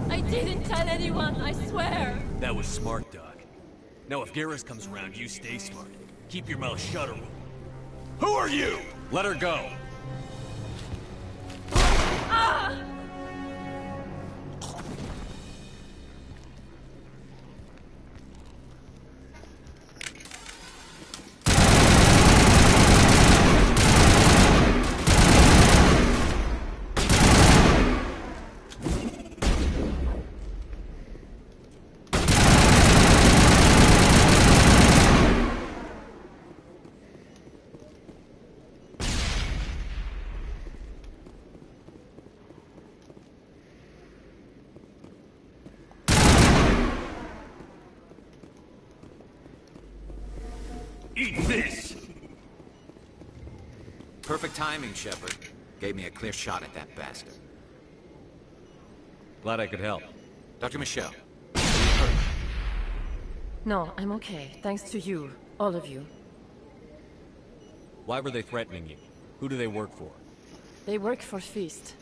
Speaker 17: I didn't tell anyone, I swear!
Speaker 7: That was smart, Doc. Now if Garrus comes around, you stay smart. Keep your mouth shut or... Who are you? Let her go!
Speaker 17: Ah!
Speaker 7: Eat this!
Speaker 24: Perfect timing, Shepard. Gave me a clear shot at that bastard.
Speaker 7: Glad I could help.
Speaker 24: Dr. Michelle.
Speaker 17: No, I'm okay. Thanks to you. All of you.
Speaker 7: Why were they threatening you? Who do they work for?
Speaker 17: They work for Feast.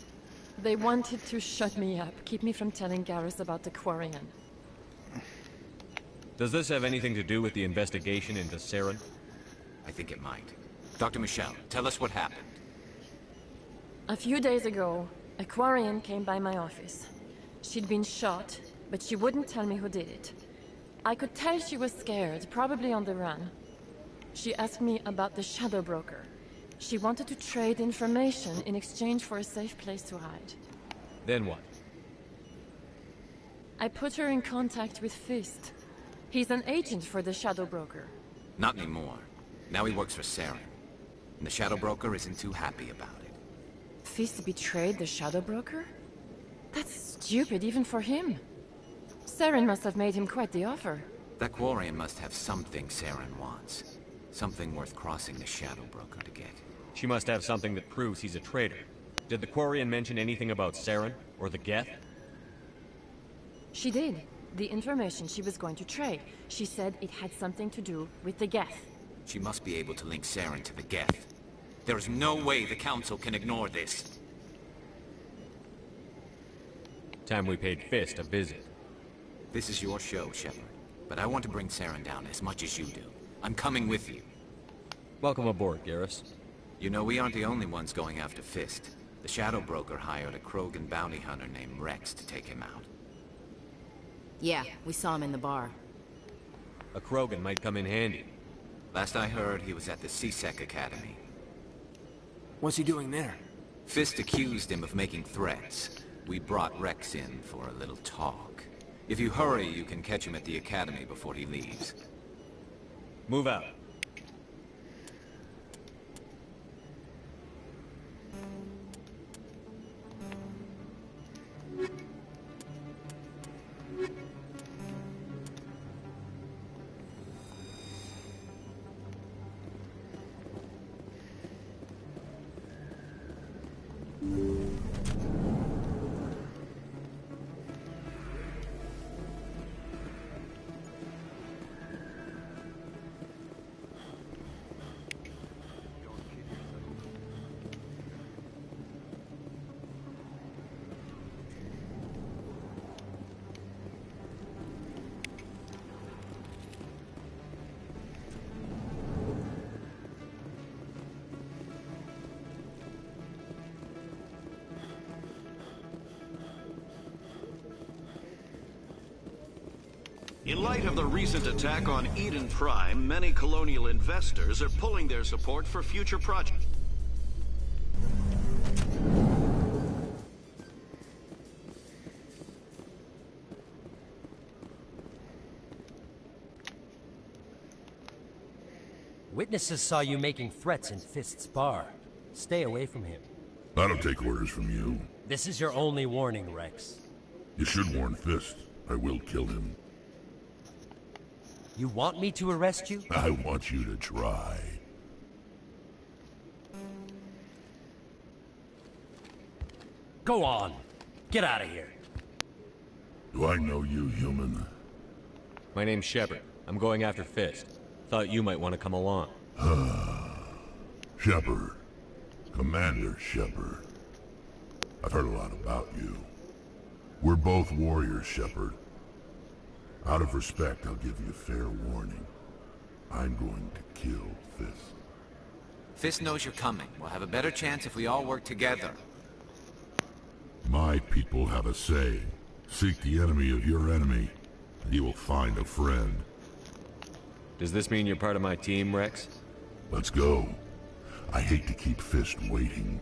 Speaker 17: They wanted to shut me up, keep me from telling Garrus about the Quarian.
Speaker 7: Does this have anything to do with the investigation into Saren?
Speaker 24: I think it might. Dr. Michelle, tell us what happened.
Speaker 17: A few days ago, a Quarian came by my office. She'd been shot, but she wouldn't tell me who did it. I could tell she was scared, probably on the run. She asked me about the Shadow Broker. She wanted to trade information in exchange for a safe place to hide.
Speaker 7: Then what?
Speaker 17: I put her in contact with Fist. He's an agent for the Shadow Broker.
Speaker 24: Not anymore. Now he works for Saren. And the Shadow Broker isn't too happy about it.
Speaker 17: Fist betrayed the Shadow Broker? That's stupid even for him. Saren must have made him quite the offer.
Speaker 24: That Quarian must have something Saren wants. Something worth crossing the Shadow Broker to get.
Speaker 7: She must have something that proves he's a traitor. Did the Quarian mention anything about Saren or the Geth?
Speaker 17: She did. The information she was going to trade. She said it had something to do with the Geth.
Speaker 24: She must be able to link Saren to the Geth. There is no way the Council can ignore this.
Speaker 7: Time we paid Fist a visit.
Speaker 24: This is your show, Shepard. But I want to bring Saren down as much as you do. I'm coming with you.
Speaker 7: Welcome aboard, Garrus.
Speaker 24: You know, we aren't the only ones going after Fist. The Shadow Broker hired a Krogan bounty hunter named Rex to take him out.
Speaker 13: Yeah, we saw him in the bar.
Speaker 7: A Krogan might come in handy.
Speaker 24: Last I heard, he was at the CSEC Academy.
Speaker 19: What's he doing there?
Speaker 24: Fist accused him of making threats. We brought Rex in for a little talk. If you hurry, you can catch him at the Academy before he leaves.
Speaker 7: Move out.
Speaker 3: In light of the recent attack on Eden Prime, many colonial investors are pulling their support for future projects.
Speaker 6: Witnesses saw you making threats in Fist's bar. Stay away from him.
Speaker 12: I don't take orders from you.
Speaker 6: This is your only warning, Rex.
Speaker 12: You should warn Fist. I will kill him.
Speaker 6: You want me to arrest you?
Speaker 12: I want you to try.
Speaker 6: Go on. Get out of here.
Speaker 12: Do I know you, human?
Speaker 9: My name's Shepard. I'm going after Fist. Thought you might want to come along.
Speaker 12: Shepard. Commander Shepard. I've heard a lot about you. We're both warriors, Shepard. Out of respect, I'll give you fair warning. I'm going to kill Fist.
Speaker 24: Fist knows you're coming. We'll have a better chance if we all work together.
Speaker 12: My people have a saying. Seek the enemy of your enemy, and you will find a friend.
Speaker 9: Does this mean you're part of my team, Rex?
Speaker 12: Let's go. I hate to keep Fist waiting.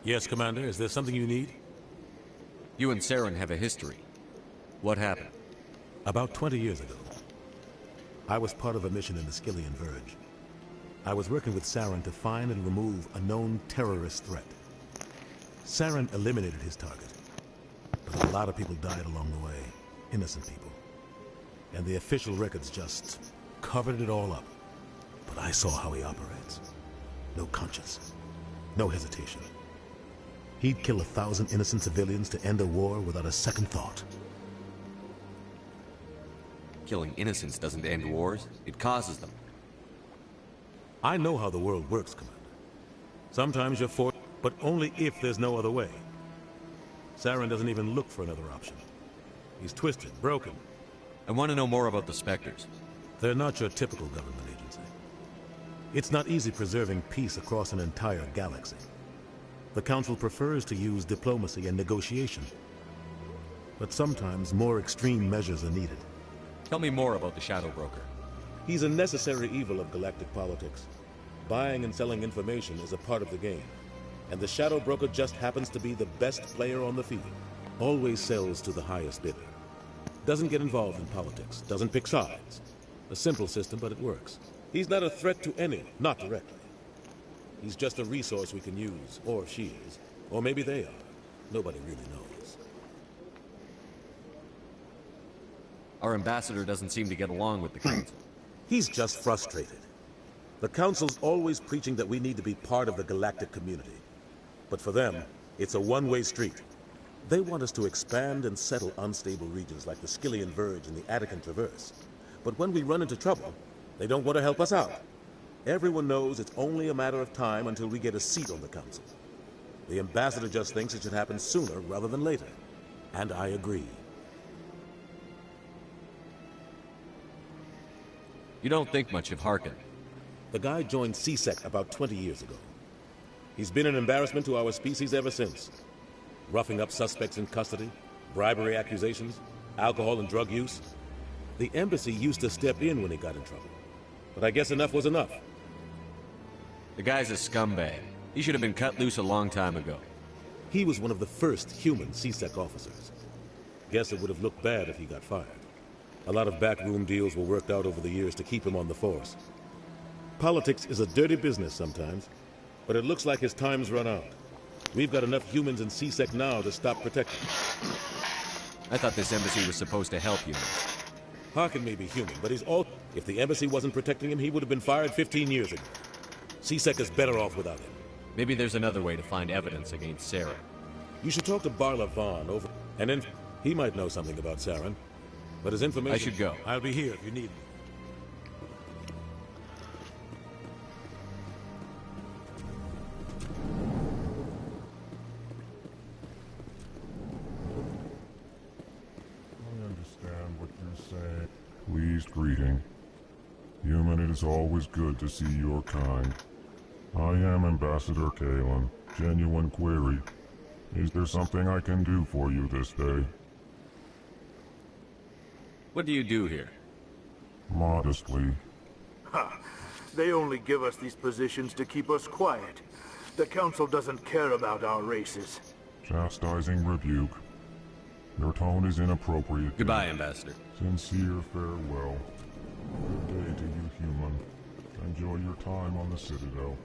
Speaker 1: Yes, Commander. Is there something you need?
Speaker 9: You and Saren have a history. What happened?
Speaker 1: About 20 years ago, I was part of a mission in the Skillian Verge. I was working with Saren to find and remove a known terrorist threat. Saren eliminated his target, but a lot of people died along the way. Innocent people. And the official records just covered it all up. But I saw how he operates. No conscience. No hesitation. He'd kill 1,000 innocent civilians to end a war without a second thought.
Speaker 9: Killing innocents doesn't end wars, it causes them.
Speaker 1: I know how the world works, Commander. Sometimes you're forced, but only if there's no other way. Saren doesn't even look for another option. He's twisted, broken.
Speaker 9: I want to know more about the Spectres.
Speaker 1: They're not your typical government agency. It's not easy preserving peace across an entire galaxy. The Council prefers to use diplomacy and negotiation. But sometimes more extreme measures are needed.
Speaker 9: Tell me more about the Shadow Broker.
Speaker 1: He's a necessary evil of galactic politics. Buying and selling information is a part of the game. And the Shadow Broker just happens to be the best player on the field. Always sells to the highest bidder. Doesn't get involved in politics. Doesn't pick sides. A simple system, but it works. He's not a threat to anyone, not directly. He's just a resource we can use, or she is. Or maybe they are. Nobody really knows.
Speaker 9: Our ambassador doesn't seem to get along with the Council.
Speaker 1: He's just frustrated. The Council's always preaching that we need to be part of the galactic community. But for them, it's a one-way street. They want us to expand and settle unstable regions like the Skillian Verge and the Attican Traverse. But when we run into trouble, they don't want to help us out. Everyone knows it's only a matter of time until we get a seat on the Council. The ambassador just thinks it should happen sooner rather than later. And I agree.
Speaker 9: You don't think much of Harkin.
Speaker 1: The guy joined CSEC about 20 years ago. He's been an embarrassment to our species ever since. Roughing up suspects in custody, bribery accusations, alcohol and drug use. The embassy used to step in when he got in trouble. But I guess enough was enough.
Speaker 9: The guy's a scumbag. He should have been cut loose a long time ago.
Speaker 1: He was one of the first human CSEC officers. Guess it would have looked bad if he got fired. A lot of backroom deals were worked out over the years to keep him on the force. Politics is a dirty business sometimes. but it looks like his time's run out. We've got enough humans in C-Sec now to stop protecting him.
Speaker 9: I thought this embassy was supposed to help humans.
Speaker 1: Harkin may be human, but he's all... If the embassy wasn't protecting him, he would have been fired 15 years ago. C-Sec is better off without him.
Speaker 9: Maybe there's another way to find evidence against Saren.
Speaker 1: You should talk to Barla Vaughn over... And then he might know something about Saren. But his information...
Speaker 9: I should go.
Speaker 1: I'll be here if you need me.
Speaker 12: Pleased greeting. Human, it is always good to see your kind. I am Ambassador Kalen. Genuine query. Is there something I can do for you this day?
Speaker 9: What do you do here?
Speaker 12: Modestly.
Speaker 18: Ha! They only give us these positions to keep us quiet. The Council doesn't care about our races.
Speaker 12: Chastising rebuke. Your tone is inappropriate.
Speaker 9: Goodbye, Ambassador.
Speaker 12: Sincere farewell. Good day to you, human. Enjoy your time on the Citadel.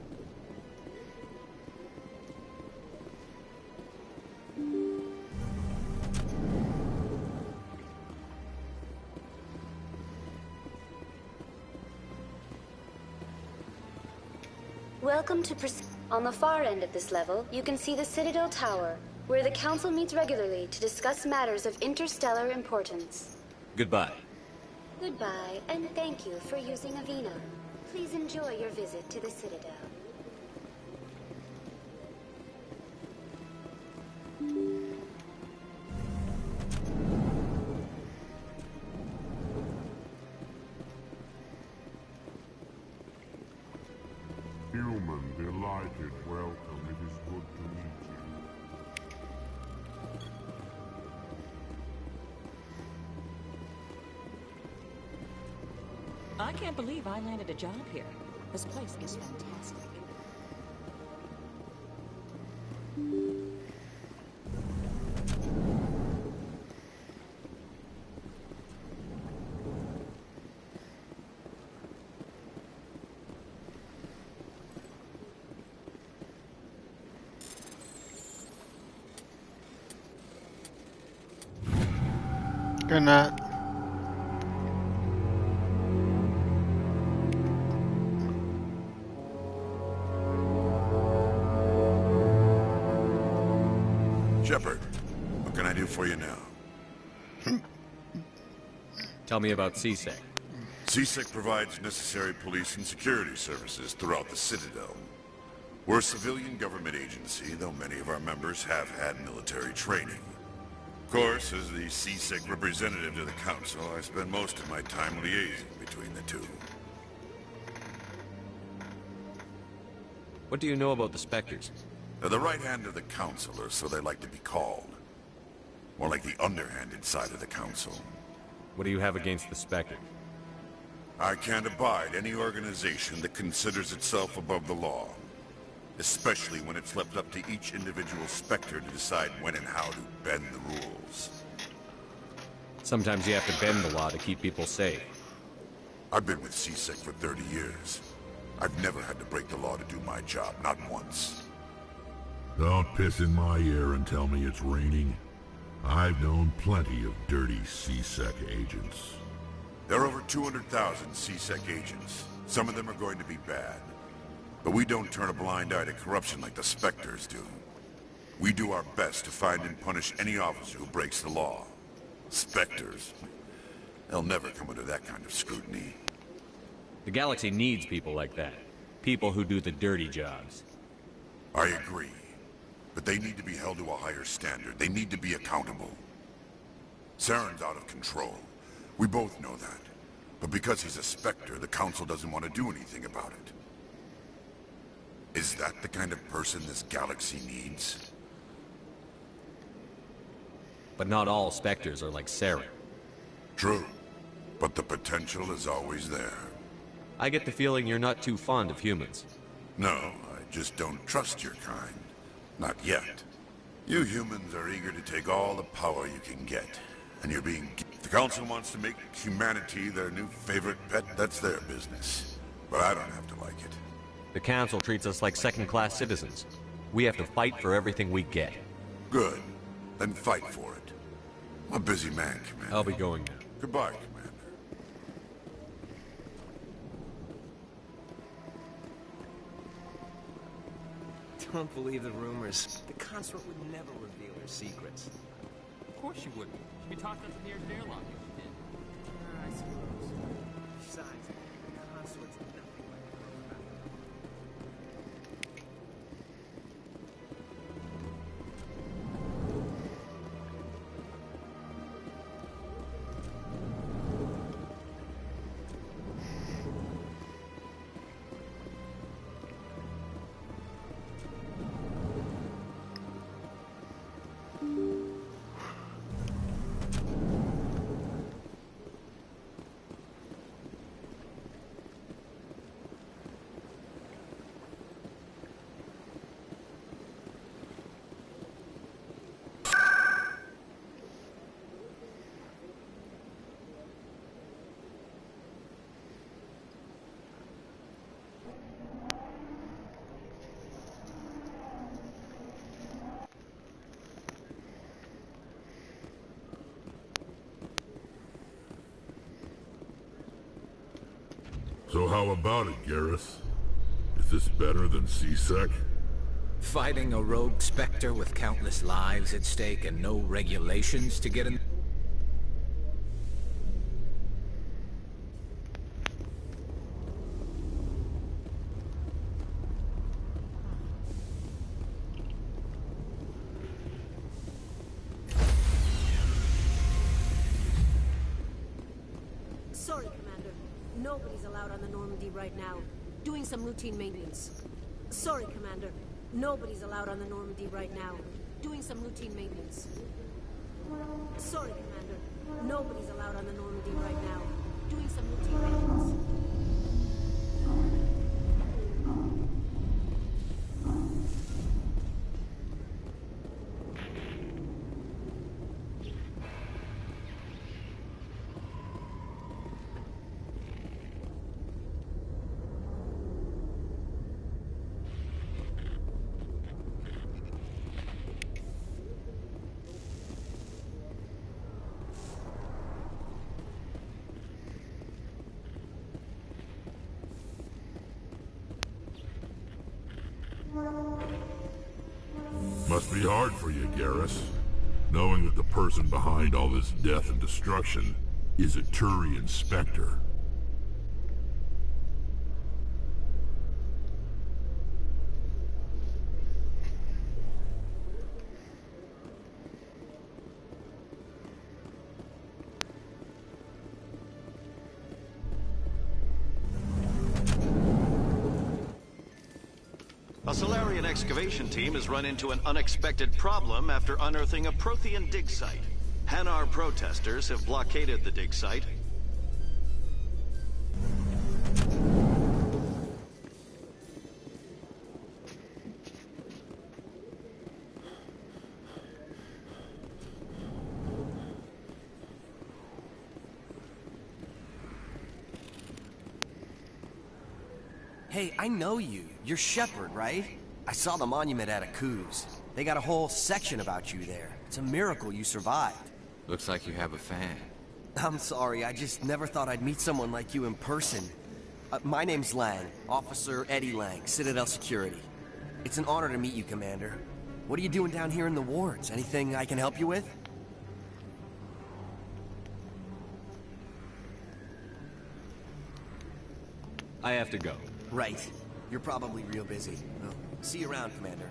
Speaker 21: Welcome to On the far end of this level, you can see the Citadel Tower, where the Council meets regularly to discuss matters of interstellar importance.
Speaker 9: Goodbye.
Speaker 21: Goodbye, and thank you for using Avina. Please enjoy your visit to the Citadel.
Speaker 12: Human, delighted, welcome. It is good to meet you.
Speaker 22: I can't believe I landed a job here. This place is fantastic.
Speaker 4: Good night.
Speaker 2: Shepard, what can I do for you now?
Speaker 9: Tell me about C-Sec.
Speaker 2: C-Sec provides necessary police and security services throughout the Citadel. We're a civilian government agency, though many of our members have had military training. Of course, as the C-Sec representative to the Council, I spend most of my time liaising between the two.
Speaker 9: What do you know about the Spectres?
Speaker 2: They're the right hand of the Council, or so they like to be called. More like the underhanded side of the Council.
Speaker 9: What do you have against the Spectre?
Speaker 2: I can't abide any organization that considers itself above the law. Especially when it's left up to each individual Spectre to decide when and how to bend the rules.
Speaker 9: Sometimes you have to bend the law to keep people safe.
Speaker 2: I've been with C-Sec for 30 years. I've never had to break the law to do my job, not once.
Speaker 12: Don't piss in my ear and tell me it's raining. I've known plenty of dirty C-Sec agents.
Speaker 2: There are over 200,000 C-Sec agents. Some of them are going to be bad. But we don't turn a blind eye to corruption like the Spectres do. We do our best to find and punish any officer who breaks the law. Spectres, they'll never come under that kind of scrutiny.
Speaker 9: The galaxy needs people like that. People who do the dirty jobs.
Speaker 2: I agree. But they need to be held to a higher standard. They need to be accountable. Saren's out of control. We both know that. But because he's a Spectre, the Council doesn't want to do anything about it. Is that the kind of person this galaxy needs?
Speaker 9: But not all Spectres are like Saren.
Speaker 2: True. But the potential is always there.
Speaker 9: I get the feeling you're not too fond of humans.
Speaker 2: No, I just don't trust your kind. Not yet. You humans are eager to take all the power you can get. And you're being... If the Council wants to make humanity their new favorite pet, that's their business. But I don't have to like it.
Speaker 9: The Council treats us like second-class citizens. We have to fight for everything we get.
Speaker 12: Good. Then fight for it. I'm a busy man, Commander.
Speaker 9: I'll be going now.
Speaker 12: Goodbye, Commander.
Speaker 19: Don't believe the rumors. The consort would never reveal her secrets.
Speaker 7: Of course you wouldn't. She'd be tossed out the nearest airlock if she did.
Speaker 19: I suppose. Besides, the consort's nothing like a program.
Speaker 12: So how about it, Garrus? Is this better than C-Sec?
Speaker 24: Fighting a rogue Spectre with countless lives at stake and no regulations to get in...
Speaker 5: Sorry, Commander. Nobody's allowed on the Normandy right now. Doing some routine maintenance. Sorry, Commander. Nobody's allowed on the Normandy right now. Doing some routine maintenance. Sorry, Commander. Nobody's allowed on the Normandy right now. Doing some routine maintenance.
Speaker 12: Must be hard for you, Garrus, knowing that the person behind all this death and destruction is a Turian Spectre.
Speaker 3: A Solarian excavation team has run into an unexpected problem after unearthing a Prothean dig site. Hanar protesters have blockaded the dig site.
Speaker 19: Hey, I know you. You're Shepard, right? I saw the monument at Aku's. They got a whole section about you there. It's a miracle you survived.
Speaker 24: Looks like you have a fan.
Speaker 19: I'm sorry, I just never thought I'd meet someone like you in person. My name's Lang, Officer Eddie Lang, Citadel Security. It's an honor to meet you, Commander. What are you doing down here in the wards? Anything I can help you with?
Speaker 9: I have to go.
Speaker 19: Right. You're probably real busy. Well, see you around, Commander.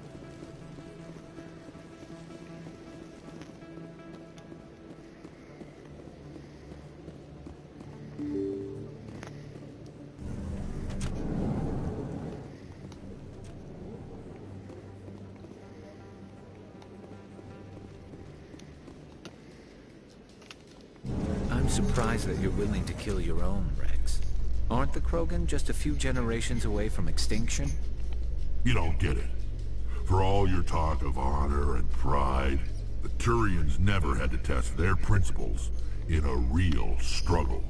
Speaker 24: I'm surprised that you're willing to kill your own, Rex. Aren't the Krogan just a few generations away from extinction?
Speaker 12: You don't get it. For all your talk of honor and pride, the Turians never had to test their principles in a real struggle.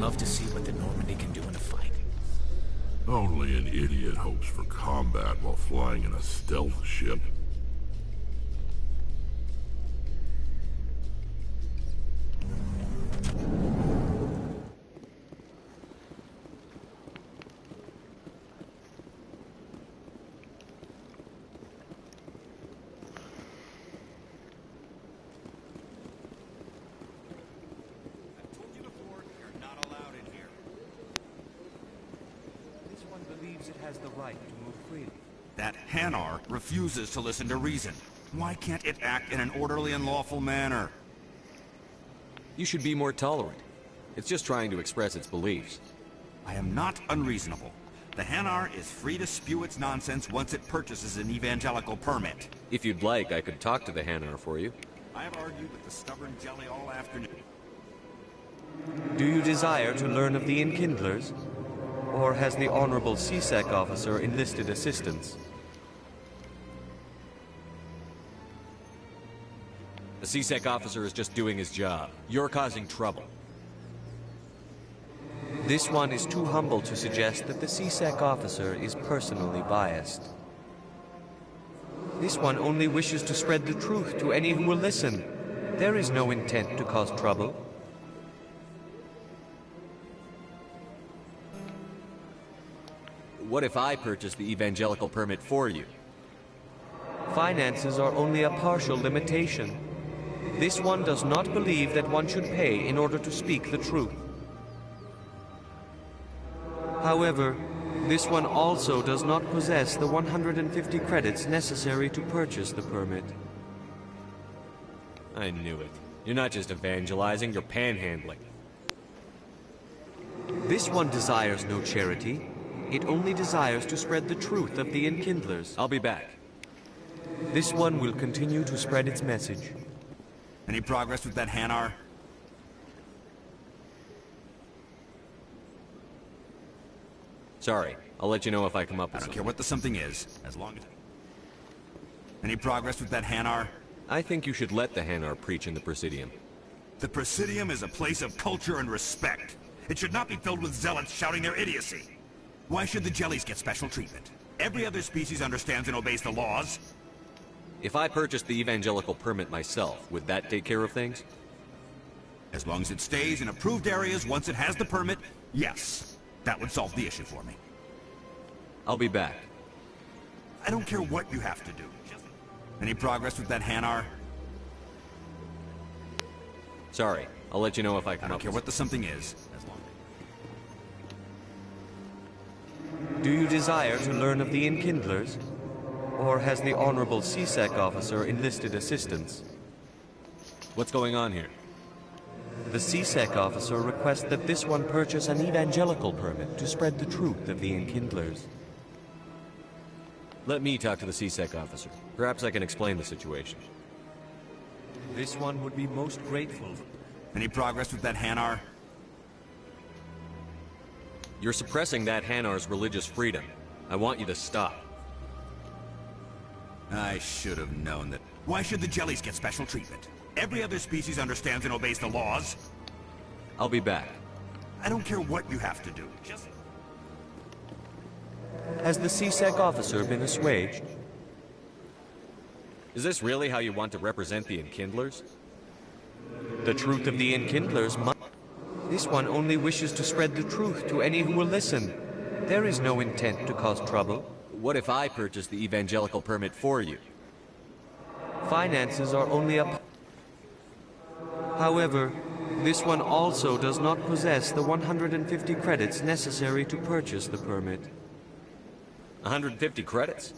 Speaker 24: love to see what the Normandy can do in a fight.
Speaker 12: Only an idiot hopes for combat while flying in a stealth ship.
Speaker 10: That Hanar refuses to listen to reason. Why can't it act in an orderly and lawful manner?
Speaker 9: You should be more tolerant. It's just trying to express its beliefs.
Speaker 10: I am not unreasonable. The Hanar is free to spew its nonsense once it purchases an evangelical permit.
Speaker 9: If you'd like, I could talk to the Hanar for you.
Speaker 10: I have argued with the stubborn jelly all afternoon.
Speaker 15: Do you desire to learn of the Enkindlers? Or has the Honorable CSEC officer enlisted assistance?
Speaker 9: The CSEC officer is just doing his job. You're causing trouble.
Speaker 15: This one is too humble to suggest that the CSEC officer is personally biased. This one only wishes to spread the truth to any who will listen. There is no intent to cause trouble.
Speaker 9: What if I purchase the evangelical permit for you?
Speaker 15: Finances are only a partial limitation. This one does not believe that one should pay in order to speak the truth. However, this one also does not possess the 150 credits necessary to purchase the permit.
Speaker 9: I knew it. You're not just evangelizing, you're panhandling.
Speaker 15: This one desires no charity. It only desires to spread the truth of the Enkindlers.
Speaker 9: I'll be back.
Speaker 15: This one will continue to spread its message.
Speaker 10: Any progress with that Hanar?
Speaker 9: Sorry, I'll let you know if I come up with
Speaker 10: I don't care what the something is, as long as... Any progress with that Hanar?
Speaker 9: I think you should let the Hanar preach in the Presidium.
Speaker 10: The Presidium is a place of culture and respect. It should not be filled with zealots shouting their idiocy. Why should the jellies get special treatment? Every other species understands and obeys the laws.
Speaker 9: If I purchased the evangelical permit myself, would that take care of things?
Speaker 10: As long as it stays in approved areas once it has the permit, yes. That would solve the issue for me.
Speaker 9: I'll be back.
Speaker 10: I don't care what you have to do. Any progress with that Hanar?
Speaker 9: Sorry, I'll let you know if I come up with...
Speaker 10: I don't care what the something is, as long as...
Speaker 15: Do you desire to learn of the Enkindlers? Or has the Honorable CSEC officer enlisted assistance?
Speaker 9: What's going on here?
Speaker 15: The CSEC officer requests that this one purchase an evangelical permit to spread the truth of the Enkindlers.
Speaker 9: Let me talk to the CSEC officer. Perhaps I can explain the situation.
Speaker 15: This one would be most grateful.
Speaker 10: Any progress with that Hanar?
Speaker 9: You're suppressing that Hanar's religious freedom. I want you to stop.
Speaker 10: I should have known that. Why should the jellies get special treatment? Every other species understands and obeys the laws.
Speaker 9: I'll be back.
Speaker 10: I don't care what you have to do. Just...
Speaker 15: Has the CSEC officer been assuaged?
Speaker 9: Is this really how you want to represent the Enkindlers?
Speaker 15: The truth of the Enkindlers must... This one only wishes to spread the truth to any who will listen. There is no intent to cause trouble.
Speaker 9: What if I purchase the evangelical permit for you?
Speaker 15: Finances are only a... However, this one also does not possess the 150 credits necessary to purchase the permit.
Speaker 9: 150 credits?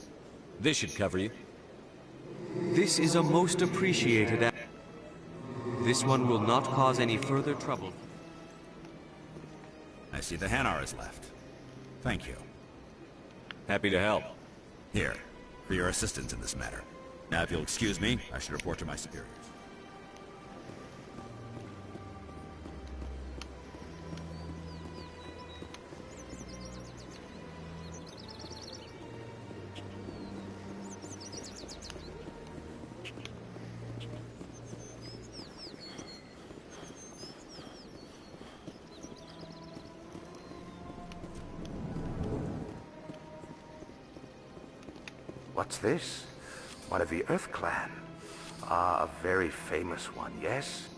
Speaker 9: This should cover you.
Speaker 15: This is a most appreciated act. This one will not cause any further trouble.
Speaker 10: I see the Hanar is left. Thank you.
Speaker 9: Happy to help.
Speaker 10: Here, for your assistance in this matter. Now, if you'll excuse me, I should report to my superiors.
Speaker 11: What's this? One of the Earth Clan. Ah, a very famous one, yes?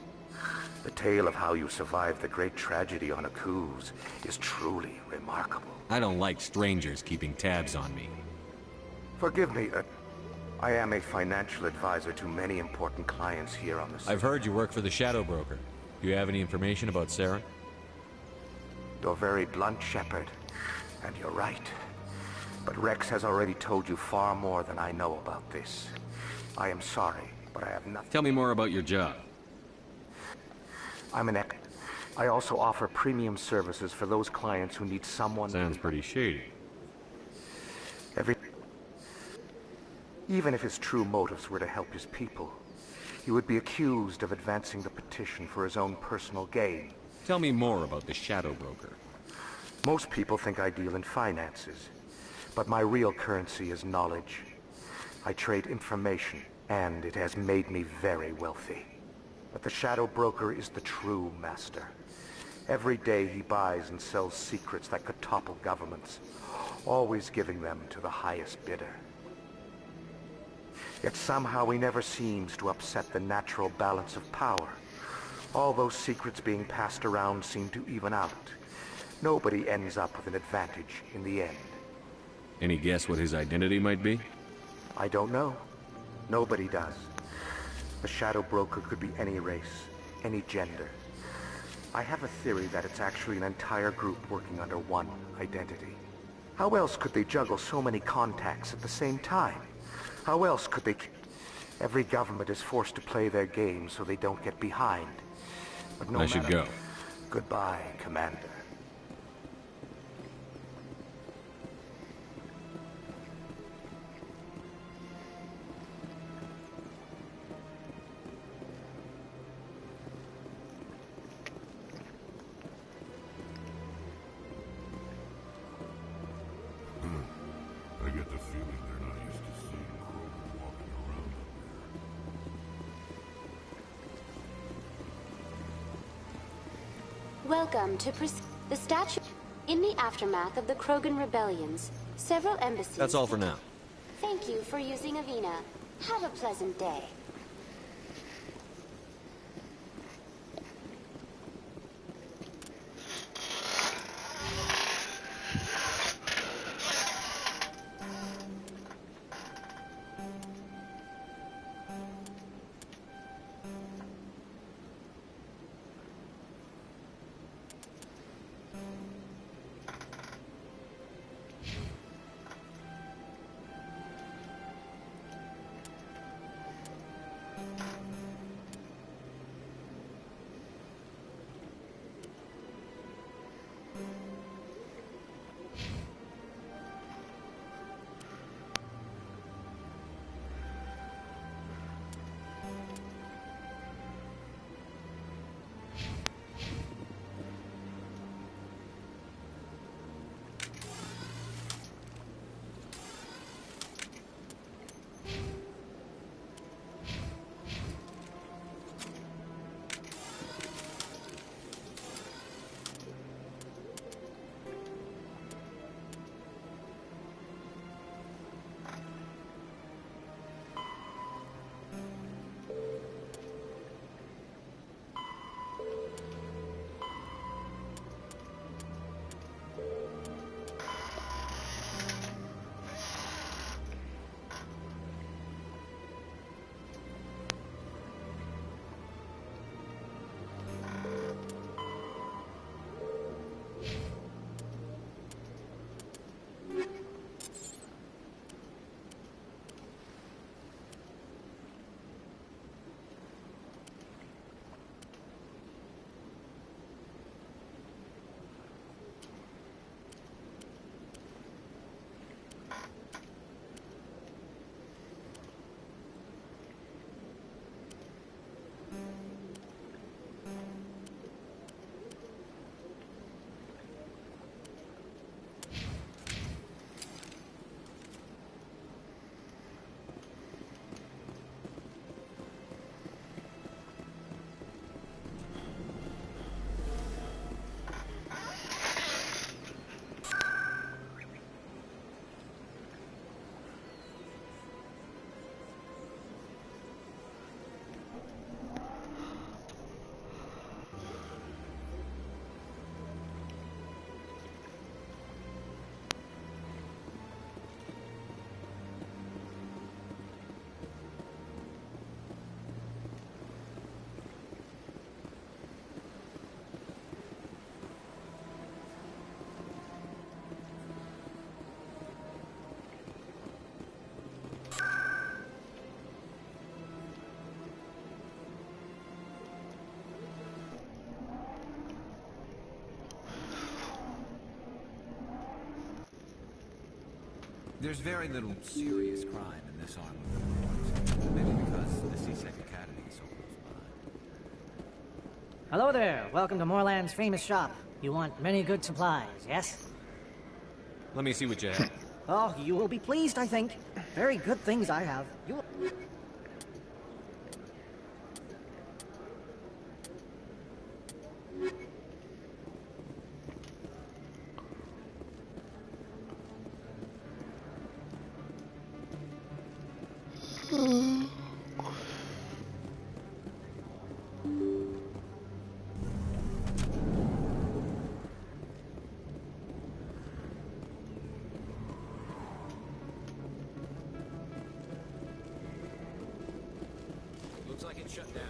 Speaker 11: The tale of how you survived the great tragedy on Akuz is truly remarkable.
Speaker 9: I don't like strangers keeping tabs on me.
Speaker 11: Forgive me, I am a financial advisor to many important clients here on the city.
Speaker 9: I've heard you work for the Shadow Broker. Do you have any information about Saren?
Speaker 11: You're very blunt, Shepard. And you're right. But Rex has already told you far more than I know about this. I am sorry, but I have nothing.
Speaker 9: Tell me more about your job.
Speaker 11: I also offer premium services for those clients who need someone...
Speaker 9: Sounds pretty shady.
Speaker 11: Even if his true motives were to help his people, he would be accused of advancing the petition for his own personal gain.
Speaker 9: Tell me more about the Shadow Broker.
Speaker 11: Most people think I deal in finances, but my real currency is knowledge. I trade information, and it has made me very wealthy. But the Shadow Broker is the true master. Every day he buys and sells secrets that could topple governments, always giving them to the highest bidder. Yet somehow he never seems to upset the natural balance of power. All those secrets being passed around seem to even out. Nobody ends up with an advantage in the end.
Speaker 9: Any guess what his identity might be?
Speaker 11: I don't know. Nobody does. The Shadow Broker could be any race, any gender. I have a theory that it's actually an entire group working under one identity. How else could they juggle so many contacts at the same time? How else could they... Every government is forced to play their game so they don't get behind. But no
Speaker 9: I should go.
Speaker 11: Goodbye, Commander.
Speaker 12: I get the feeling they're not used to seeing Krogan walking around up
Speaker 21: Welcome to the statue. In the aftermath of the Krogan rebellions, several embassies...
Speaker 9: That's all for now.
Speaker 21: Thank you for using Avina. Have a pleasant day.
Speaker 24: There's very little serious crime in this arm of the world. Maybe because the C-Sec Academy is so close by.
Speaker 8: Hello there. Welcome to Moorland's famous shop. You want many good supplies, yes?
Speaker 9: Let me see what you have.
Speaker 8: Oh, you will be pleased, I think. Very good things I have. You will...
Speaker 24: Looks like it's shut down.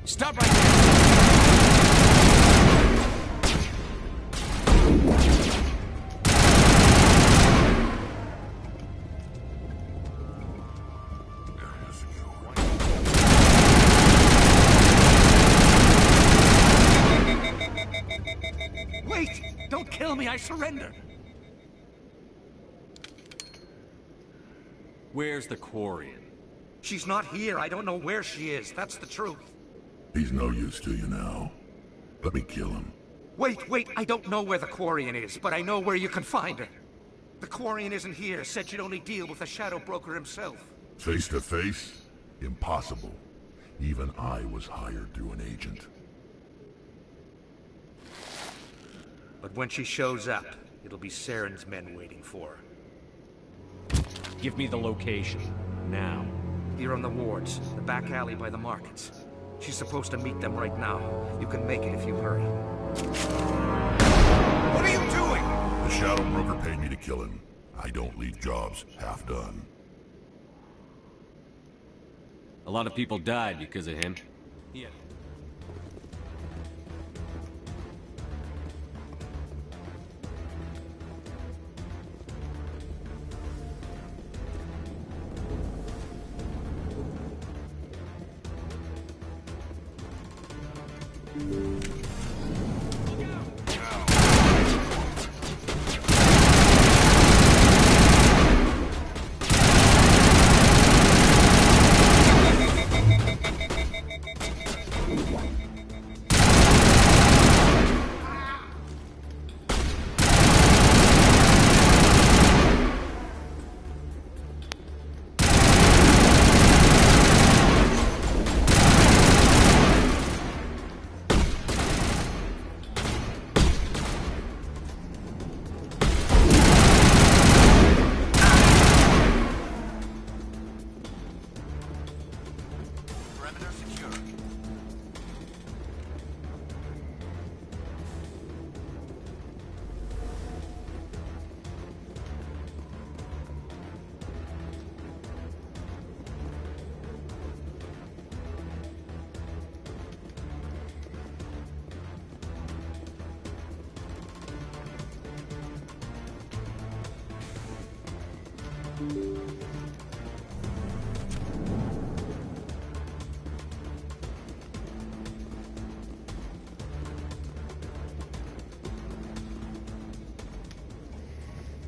Speaker 10: Stop right there! Wait! Don't kill me, I surrender!
Speaker 9: Where's the Quarian?
Speaker 10: She's not here. I don't know where she is. That's the truth.
Speaker 12: He's no use to you now. Let me kill him.
Speaker 10: Wait, I don't know where the Quarian is, but I know where you can find her. The Quarian isn't here. Said she'd only deal with the Shadow Broker himself.
Speaker 12: Face to face? Impossible. Even I was hired through an agent.
Speaker 10: But when she shows up, it'll be Saren's men waiting for her.
Speaker 9: Give me the location. Now.
Speaker 10: Here on the wards, the back alley by the markets. She's supposed to meet them right now. You can make it if you hurry. What are you doing?
Speaker 12: The Shadow Broker paid me to kill him. I don't leave jobs half done.
Speaker 9: A lot of people died because of him.
Speaker 7: Yeah.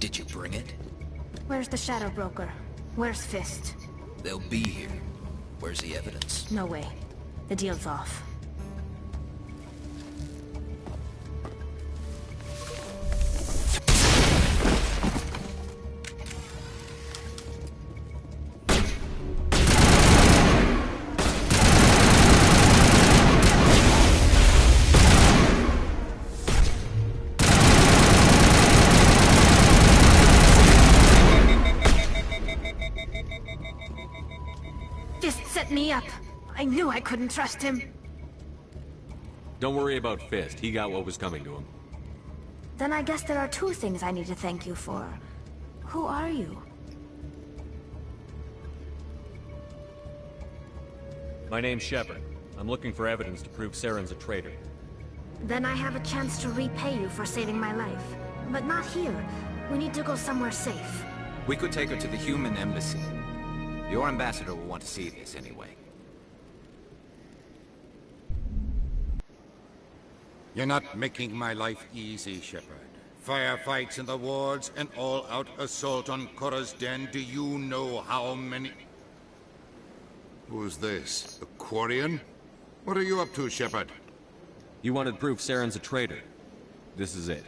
Speaker 14: Did you bring it?
Speaker 13: Where's the Shadow Broker? Where's Fist?
Speaker 14: They'll be here. Where's the evidence?
Speaker 13: No way. The deal's off.
Speaker 16: me up. I knew I couldn't trust him.
Speaker 9: Don't worry about Fist. He got what was coming to him.
Speaker 16: Then I guess there are two things I need to thank you for. Who are you?
Speaker 9: My name's Shepard. I'm looking for evidence to prove Saren's a traitor.
Speaker 16: Then I have a chance to repay you for saving my life. But not here. We need to go somewhere safe.
Speaker 24: We could take her to the human embassy. Your ambassador will want to see this anyway.
Speaker 17: You're not making my life easy, Shepard. Firefights in the wards, an all-out assault on Korra's den. Do you know how many...
Speaker 12: Who's this? The Quarian? What are you up to, Shepard?
Speaker 9: You wanted proof Saren's a traitor. This is it.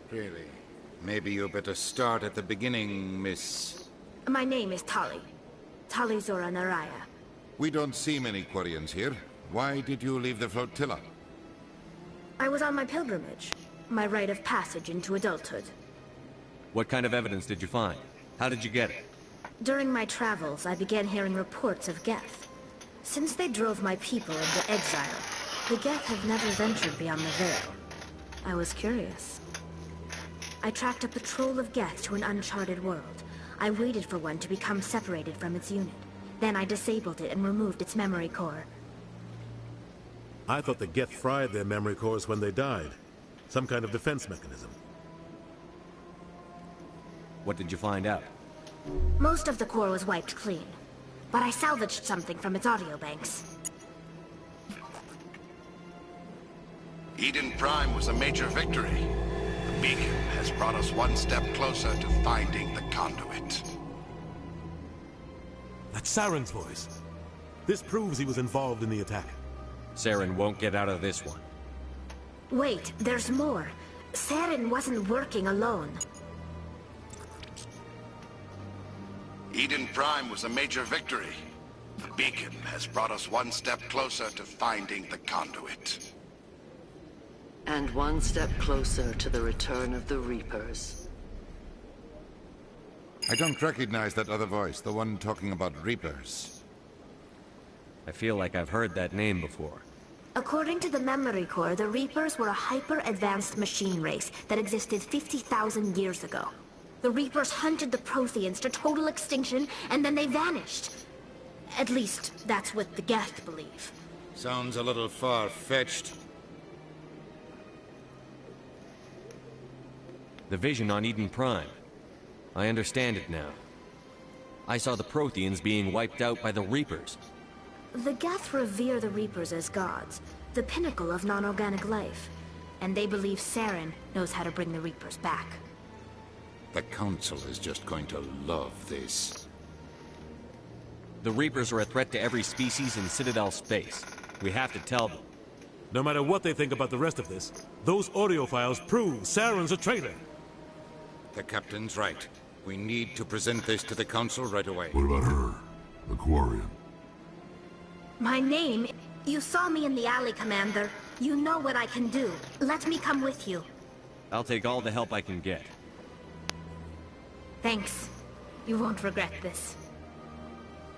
Speaker 17: Really? Maybe you better start at the beginning, Miss...
Speaker 16: My name is Tali. Tali Zora Naraya.
Speaker 12: We don't see many Quarians here. Why did you leave the flotilla?
Speaker 16: I was on my pilgrimage. My rite of passage into adulthood.
Speaker 9: What kind of evidence did you find? How did you get it?
Speaker 16: During my travels, I began hearing reports of Geth. Since they drove my people into exile, the Geth have never ventured beyond the Veil. I was curious. I tracked a patrol of Geth to an uncharted world. I waited for one to become separated from its unit. Then I disabled it and removed its memory core.
Speaker 1: I thought the Geth fried their memory cores when they died. Some kind of defense mechanism.
Speaker 9: What did you find out?
Speaker 16: Most of the core was wiped clean, but I salvaged something from its audio banks.
Speaker 2: Eden Prime was a major victory. The beacon has brought us one step closer to finding the conduit.
Speaker 1: That's Saren's voice. This proves he was involved in the attack.
Speaker 9: Saren won't get out of this one.
Speaker 16: Wait, there's more. Saren wasn't working alone.
Speaker 2: Eden Prime was a major victory. The beacon has brought us one step closer to finding the conduit.
Speaker 20: And one step closer to the return of the Reapers.
Speaker 12: I don't recognize that other voice, the one talking about Reapers.
Speaker 9: I feel like I've heard that name before.
Speaker 16: According to the memory core, the Reapers were a hyper-advanced machine race that existed 50,000 years ago. The Reapers hunted the Protheans to total extinction, and then they vanished. At least, that's what the Geth believe.
Speaker 17: Sounds a little far-fetched.
Speaker 9: The vision on Eden Prime. I understand it now. I saw the Protheans being wiped out by the Reapers.
Speaker 16: The Geth revere the Reapers as gods, the pinnacle of non-organic life. And they believe Saren knows how to bring the Reapers back.
Speaker 17: The Council is just going to love this.
Speaker 9: The Reapers are a threat to every species in Citadel space. We have to tell them.
Speaker 1: No matter what they think about the rest of this, those audio files prove Saren's a traitor.
Speaker 17: The Captain's right. We need to present this to the Council right away.
Speaker 12: What about her? The Quarian?
Speaker 16: My name... You saw me in the alley, Commander. You know what I can do. Let me come with you.
Speaker 9: I'll take all the help I can get.
Speaker 16: Thanks. You won't regret this.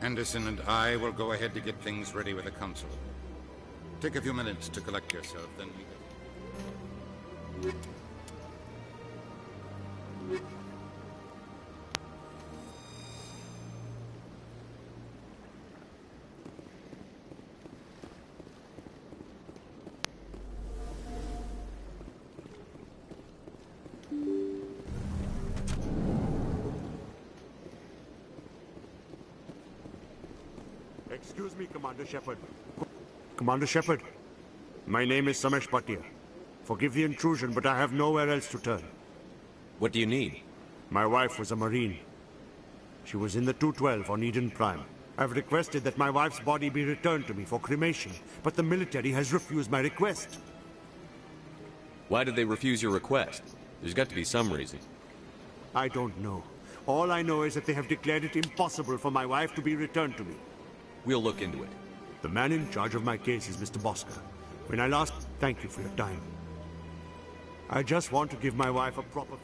Speaker 17: Anderson and I will go ahead to get things ready with the Council. Take a few minutes to collect yourself, then we...
Speaker 18: Excuse me, Commander Shepard. Commander Shepard, my name is Samesh Bhatia. Forgive the intrusion, but I have nowhere else to turn.
Speaker 9: What do you need?
Speaker 18: My wife was a Marine. She was in the 212 on Eden Prime. I've requested that my wife's body be returned to me for cremation, but the military has refused my request.
Speaker 9: Why did they refuse your request? There's got to be some reason.
Speaker 18: I don't know. All I know is that they have declared it impossible for my wife to be returned to me.
Speaker 9: We'll look into it.
Speaker 18: The man in charge of my case is Mr. Bosca. When I last... Thank you for your time. I just want to give my wife a proper...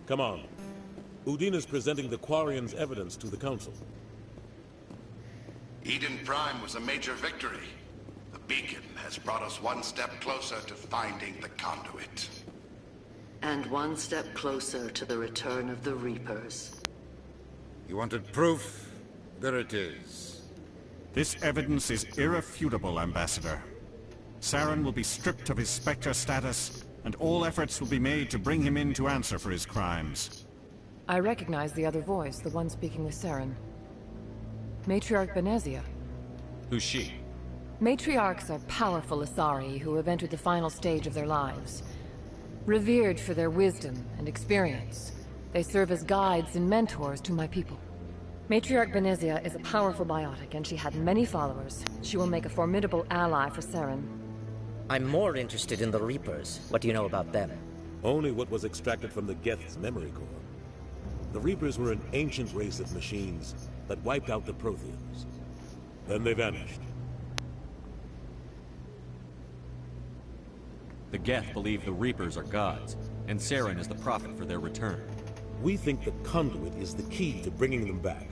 Speaker 1: Come on. Udine is presenting the Quarians' evidence to the Council.
Speaker 2: Eden Prime was a major victory. The beacon has brought us one step closer to finding the conduit.
Speaker 20: And one step closer to the return of the Reapers.
Speaker 17: You wanted proof? There it is.
Speaker 4: This evidence is irrefutable, Ambassador. Saren will be stripped of his Spectre status, and all efforts will be made to bring him in to answer for his crimes.
Speaker 6: I recognize the other voice, the one speaking with Saren. Matriarch Benezia.
Speaker 7: Who's she?
Speaker 6: Matriarchs are powerful Asari who have entered the final stage of their lives. Revered for their wisdom and experience, they serve as guides and mentors to my people. Matriarch Benezia is a powerful biotic, and she had many followers. She will make a formidable ally for Saren.
Speaker 22: I'm more interested in the Reapers. What do you know about them?
Speaker 1: Only what was extracted from the Geth's memory core. The Reapers were an ancient race of machines that wiped out the Protheans. Then they vanished.
Speaker 9: The Geth believe the Reapers are gods, and Saren is the prophet for their return.
Speaker 1: We think the conduit is the key to bringing them back.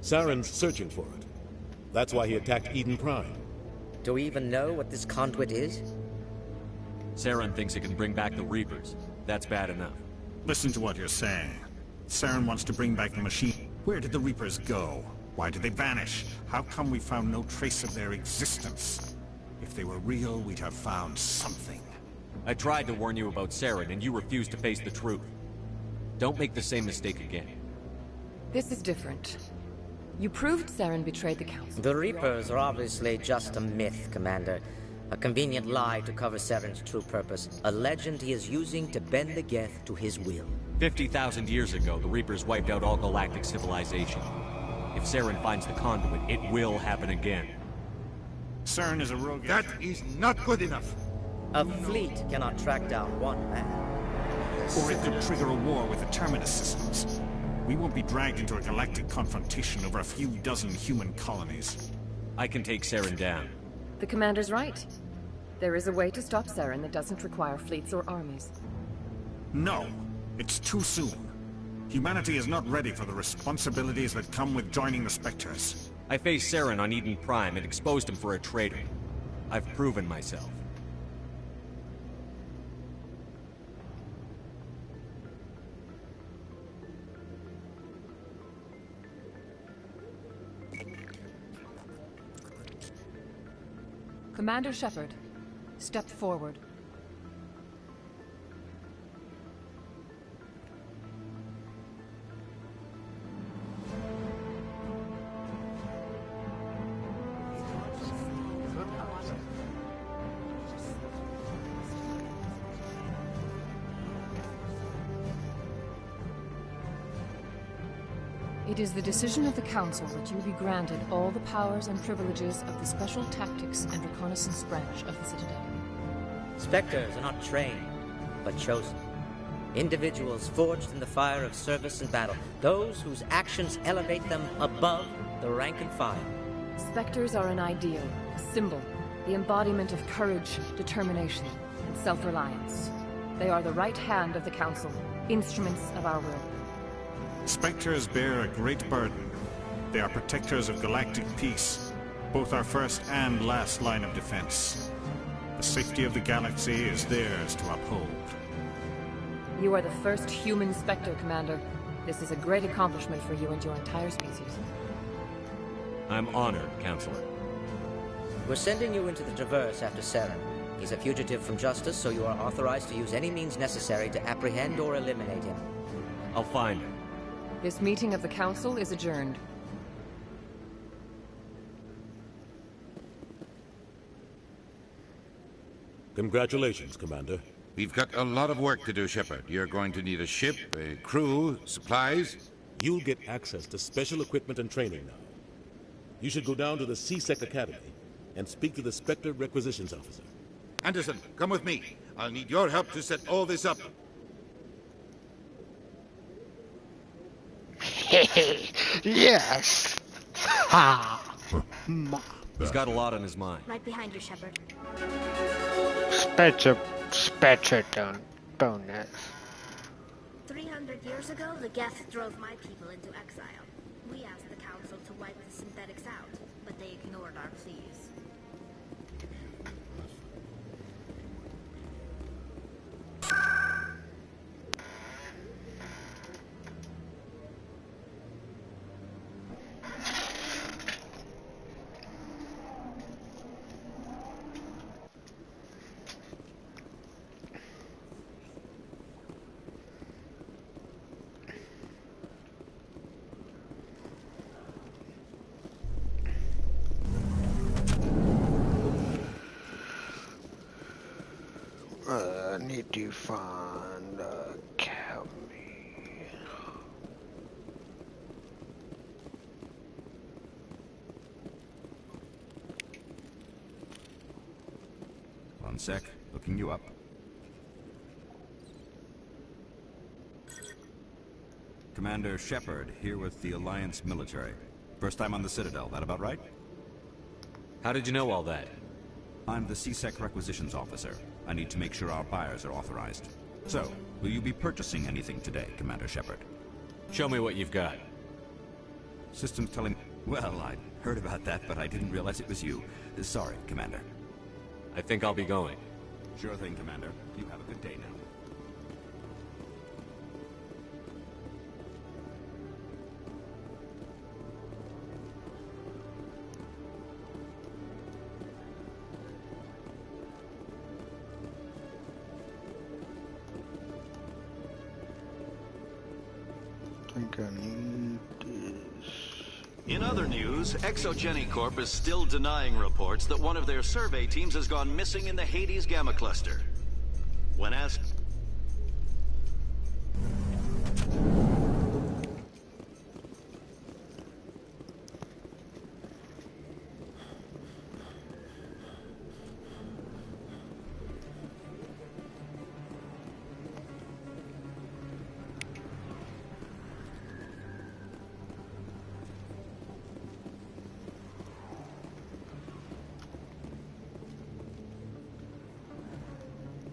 Speaker 1: Saren's searching for it. That's why he attacked Eden Prime.
Speaker 22: Do we even know what this conduit is?
Speaker 9: Saren thinks it can bring back the Reapers. That's bad enough.
Speaker 4: Listen to what you're saying. Saren wants to bring back the machine. Where did the Reapers go? Why did they vanish? How come we found no trace of their existence? If they were real, we'd have found something.
Speaker 9: I tried to warn you about Saren, and you refused to face the truth. Don't make the same mistake again.
Speaker 6: This is different. You proved Saren betrayed the Council.
Speaker 22: The Reapers are obviously just a myth, Commander. A convenient lie to cover Saren's true purpose. A legend he is using to bend the Geth to his will.
Speaker 9: 50,000 years ago, the Reapers wiped out all galactic civilization. If Saren finds the conduit, it will happen again.
Speaker 4: Saren is a rogue.
Speaker 17: That is not good enough.
Speaker 22: A fleet cannot track down one man.
Speaker 4: Or it could trigger a war with the Terminus systems. We won't be dragged into a galactic confrontation over a few dozen human colonies.
Speaker 9: I can take Saren down.
Speaker 6: The Commander's right. There is a way to stop Saren that doesn't require fleets or armies.
Speaker 4: No, it's too soon. Humanity is not ready for the responsibilities that come with joining the Spectres.
Speaker 9: I faced Saren on Eden Prime and exposed him for a traitor. I've proven myself.
Speaker 6: Commander Shepard, step forward. It is the decision of the Council that you be granted all the powers and privileges of the Special Tactics and Reconnaissance branch of the Citadel.
Speaker 22: Spectres are not trained, but chosen. Individuals forged in the fire of service and battle. Those whose actions elevate them above the rank and file.
Speaker 6: Spectres are an ideal, a symbol, the embodiment of courage, determination, and self-reliance. They are the right hand of the Council, instruments of our will.
Speaker 4: Spectres bear a great burden. They are protectors of galactic peace, both our first and last line of defense. The safety of the galaxy is theirs to uphold.
Speaker 6: You are the first human Spectre, Commander. This is a great accomplishment for you and your entire species.
Speaker 9: I'm honored, Counselor.
Speaker 22: We're sending you into the Traverse after Saren. He's a fugitive from justice, so you are authorized to use any means necessary to apprehend or eliminate him.
Speaker 9: I'll find him.
Speaker 6: This meeting of the Council is adjourned.
Speaker 1: Congratulations, Commander.
Speaker 17: We've got a lot of work to do, Shepard. You're going to need a ship, a crew, supplies.
Speaker 1: You'll get access to special equipment and training now. You should go down to the C-Sec Academy and speak to the Spectre Requisitions Officer.
Speaker 17: Anderson, come with me. I'll need your help to set all this up.
Speaker 23: Yes! Ha!
Speaker 9: He's got a lot on his mind.
Speaker 16: Right behind you, Shepard.
Speaker 23: Spectre bonus.
Speaker 16: 300 years ago, the Geth drove my people into exile. We asked the Council to wipe the synthetics out, but they ignored our pleas.
Speaker 3: I need to find Academy.
Speaker 10: One sec, looking you up. Commander Shepard, here with the Alliance military. First time on the Citadel, that about right?
Speaker 9: How did you know all that?
Speaker 10: I'm the CSEC requisitions officer. I need to make sure our buyers are authorized. So, will you be purchasing anything today, Commander Shepard?
Speaker 9: Show me what you've got.
Speaker 10: Systems telling... Well, I'd heard about that, but I didn't realize it was you. Sorry, Commander.
Speaker 9: I think I'll be going.
Speaker 10: Sure thing, Commander. You have a good day now.
Speaker 3: I think I need this.
Speaker 5: In other news, Exogeny Corp is still denying reports that one of their survey teams has gone missing in the Hades Gamma Cluster. When asked...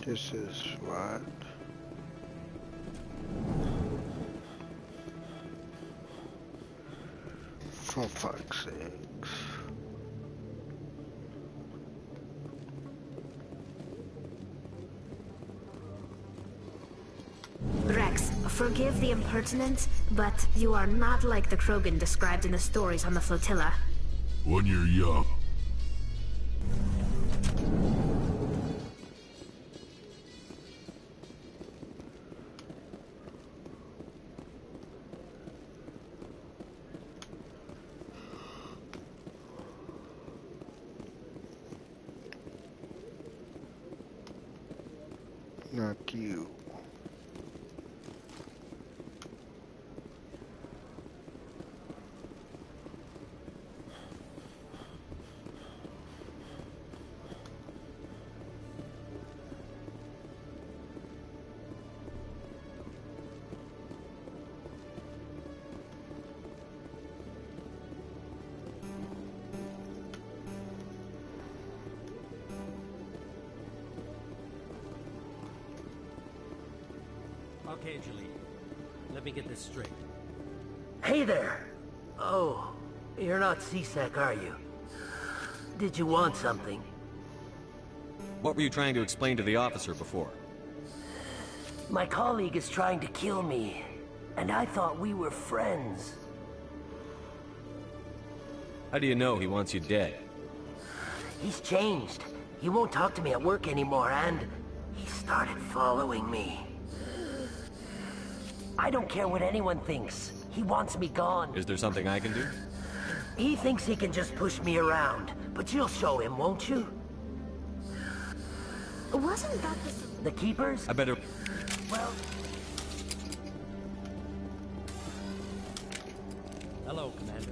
Speaker 3: This is what? For fuck's sakes.
Speaker 16: Rex, forgive the impertinence, but you are not like the Krogan described in the stories on the flotilla.
Speaker 12: When you're young.
Speaker 3: Not you.
Speaker 19: Okay, Julie. Let me get this straight.
Speaker 23: Hey there! Oh, you're not CSEC, are you? Did you want something?
Speaker 9: What were you trying to explain to the officer before?
Speaker 23: My colleague is trying to kill me, and I thought we were friends.
Speaker 9: How do you know he wants you dead?
Speaker 23: He's changed. He won't talk to me at work anymore, and he started following me. I don't care what anyone thinks. He wants me gone.
Speaker 9: Is there something I can do?
Speaker 23: He thinks he can just push me around, but you'll show him, won't you?
Speaker 16: Wasn't that
Speaker 23: the Keepers?
Speaker 9: I better...
Speaker 23: Well...
Speaker 19: Hello, Commander.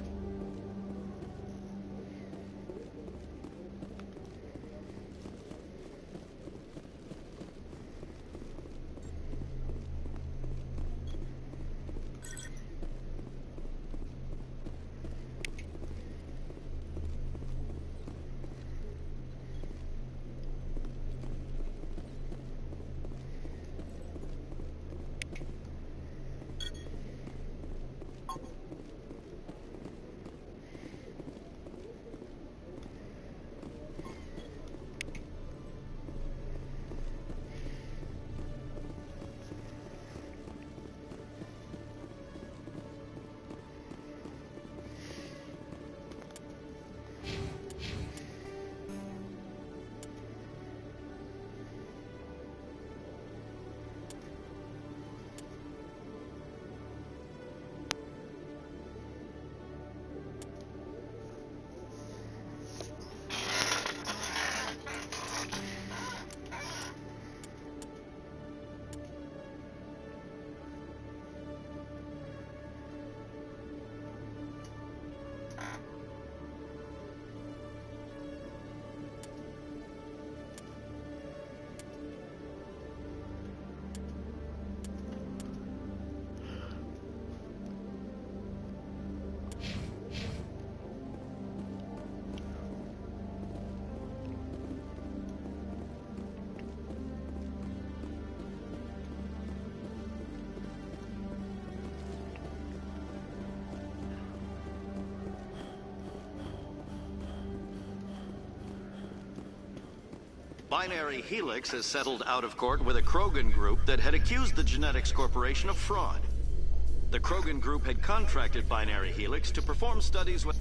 Speaker 5: Binary Helix has settled out of court with a Krogan group that had accused the Genetics Corporation of fraud. The Krogan group had contracted Binary Helix to perform studies with...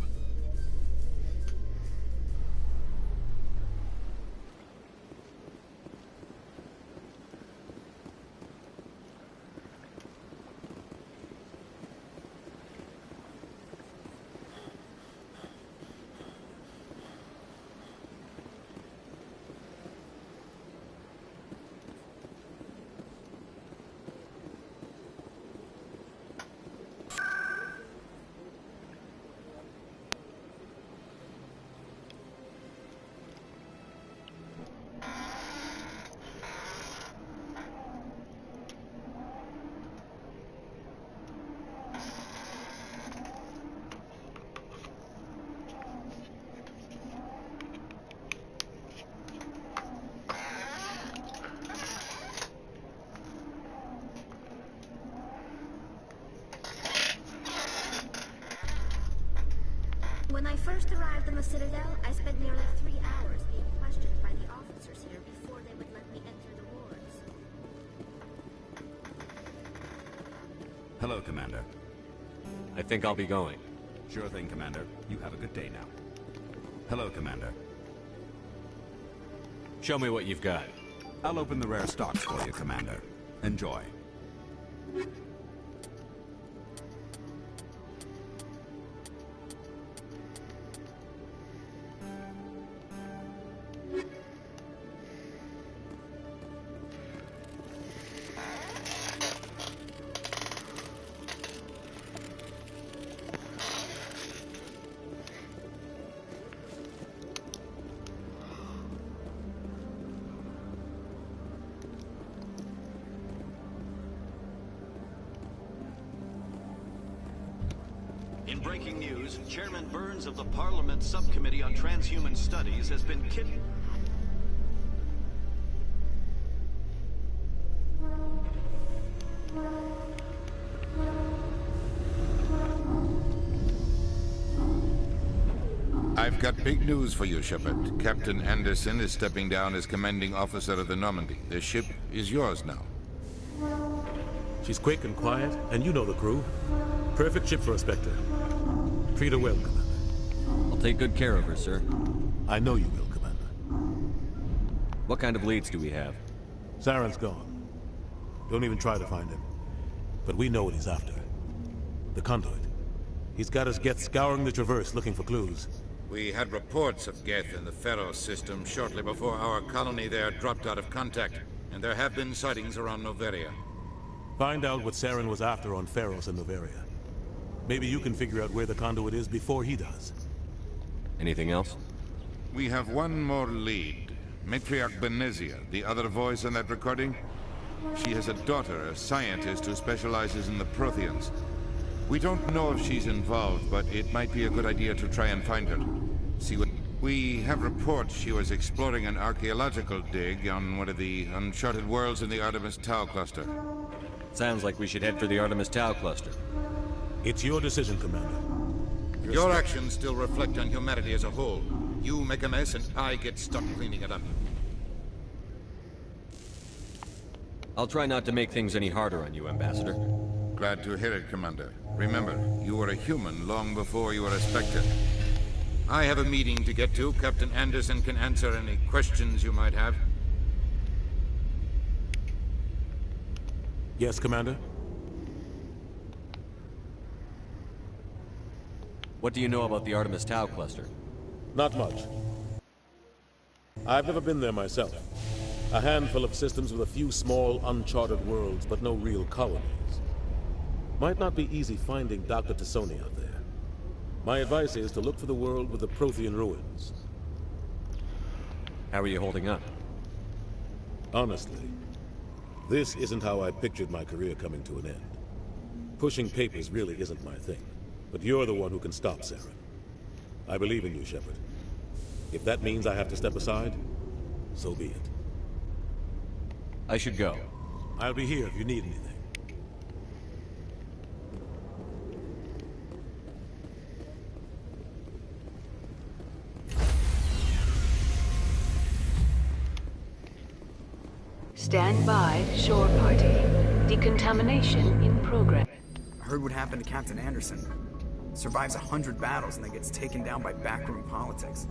Speaker 16: When I first arrived on the Citadel, I spent nearly 3 hours being questioned by the officers here before they would let me enter the wards.
Speaker 10: Hello, Commander.
Speaker 9: I think I'll be going.
Speaker 10: Sure thing, Commander. You have a good day now. Hello, Commander.
Speaker 9: Show me what you've got.
Speaker 10: I'll open the rare stocks for you, Commander. Enjoy.
Speaker 5: In breaking news, Chairman Burns of the Parliament Subcommittee on Transhuman Studies has been kidnapped.
Speaker 17: I've got big news for you, Shepard. Captain Anderson is stepping down as commanding officer of the Normandy. The ship is yours now.
Speaker 1: She's quick and quiet, and you know the crew. Perfect ship for a Spectre. Treat her well, Commander.
Speaker 9: I'll take good care of her, sir.
Speaker 1: I know you will, Commander.
Speaker 9: What kind of leads do we have?
Speaker 1: Saren's gone. Don't even try to find him. But we know what he's after. The conduit. He's got us Geth scouring the Traverse looking for clues.
Speaker 17: We had reports of Geth in the Pharaoh system shortly before our colony there dropped out of contact, and there have been sightings around Noveria.
Speaker 1: Find out what Saren was after on Pharos and Noveria. Maybe you can figure out where the conduit is before he does.
Speaker 9: Anything else?
Speaker 17: We have one more lead. Matriarch Benezia, the other voice on that recording. She has a daughter, a scientist who specializes in the Protheans. We don't know if she's involved, but it might be a good idea to try and find her. See what... We have reports she was exploring an archaeological dig on one of the uncharted worlds in the Artemis Tau cluster.
Speaker 9: Sounds like we should head for the Artemis Tau cluster.
Speaker 1: It's your decision, Commander.
Speaker 17: Your actions still reflect on humanity as a whole. You make a mess and I get stuck cleaning it up.
Speaker 9: I'll try not to make things any harder on you, Ambassador.
Speaker 17: Glad to hear it, Commander. Remember, you were a human long before you were a Spectre. I have a meeting to get to. Captain Anderson can answer any questions you might have.
Speaker 1: Yes, Commander?
Speaker 9: What do you know about the Artemis Tau cluster?
Speaker 1: Not much. I've never been there myself. A handful of systems with a few small, uncharted worlds, but no real colonies. Might not be easy finding Dr. Tassoni out there. My advice is to look for the world with the Prothean ruins.
Speaker 9: How are you holding up?
Speaker 1: Honestly, this isn't how I pictured my career coming to an end. Pushing papers really isn't my thing. But you're the one who can stop Saren. I believe in you, Shepard. If that means I have to step aside, so be it.
Speaker 9: I should go.
Speaker 1: I'll be here if you need anything.
Speaker 20: Stand by, shore party. Decontamination in progress.
Speaker 8: I heard what happened to Captain Anderson. Survives 100 battles and then gets taken down by backroom politics.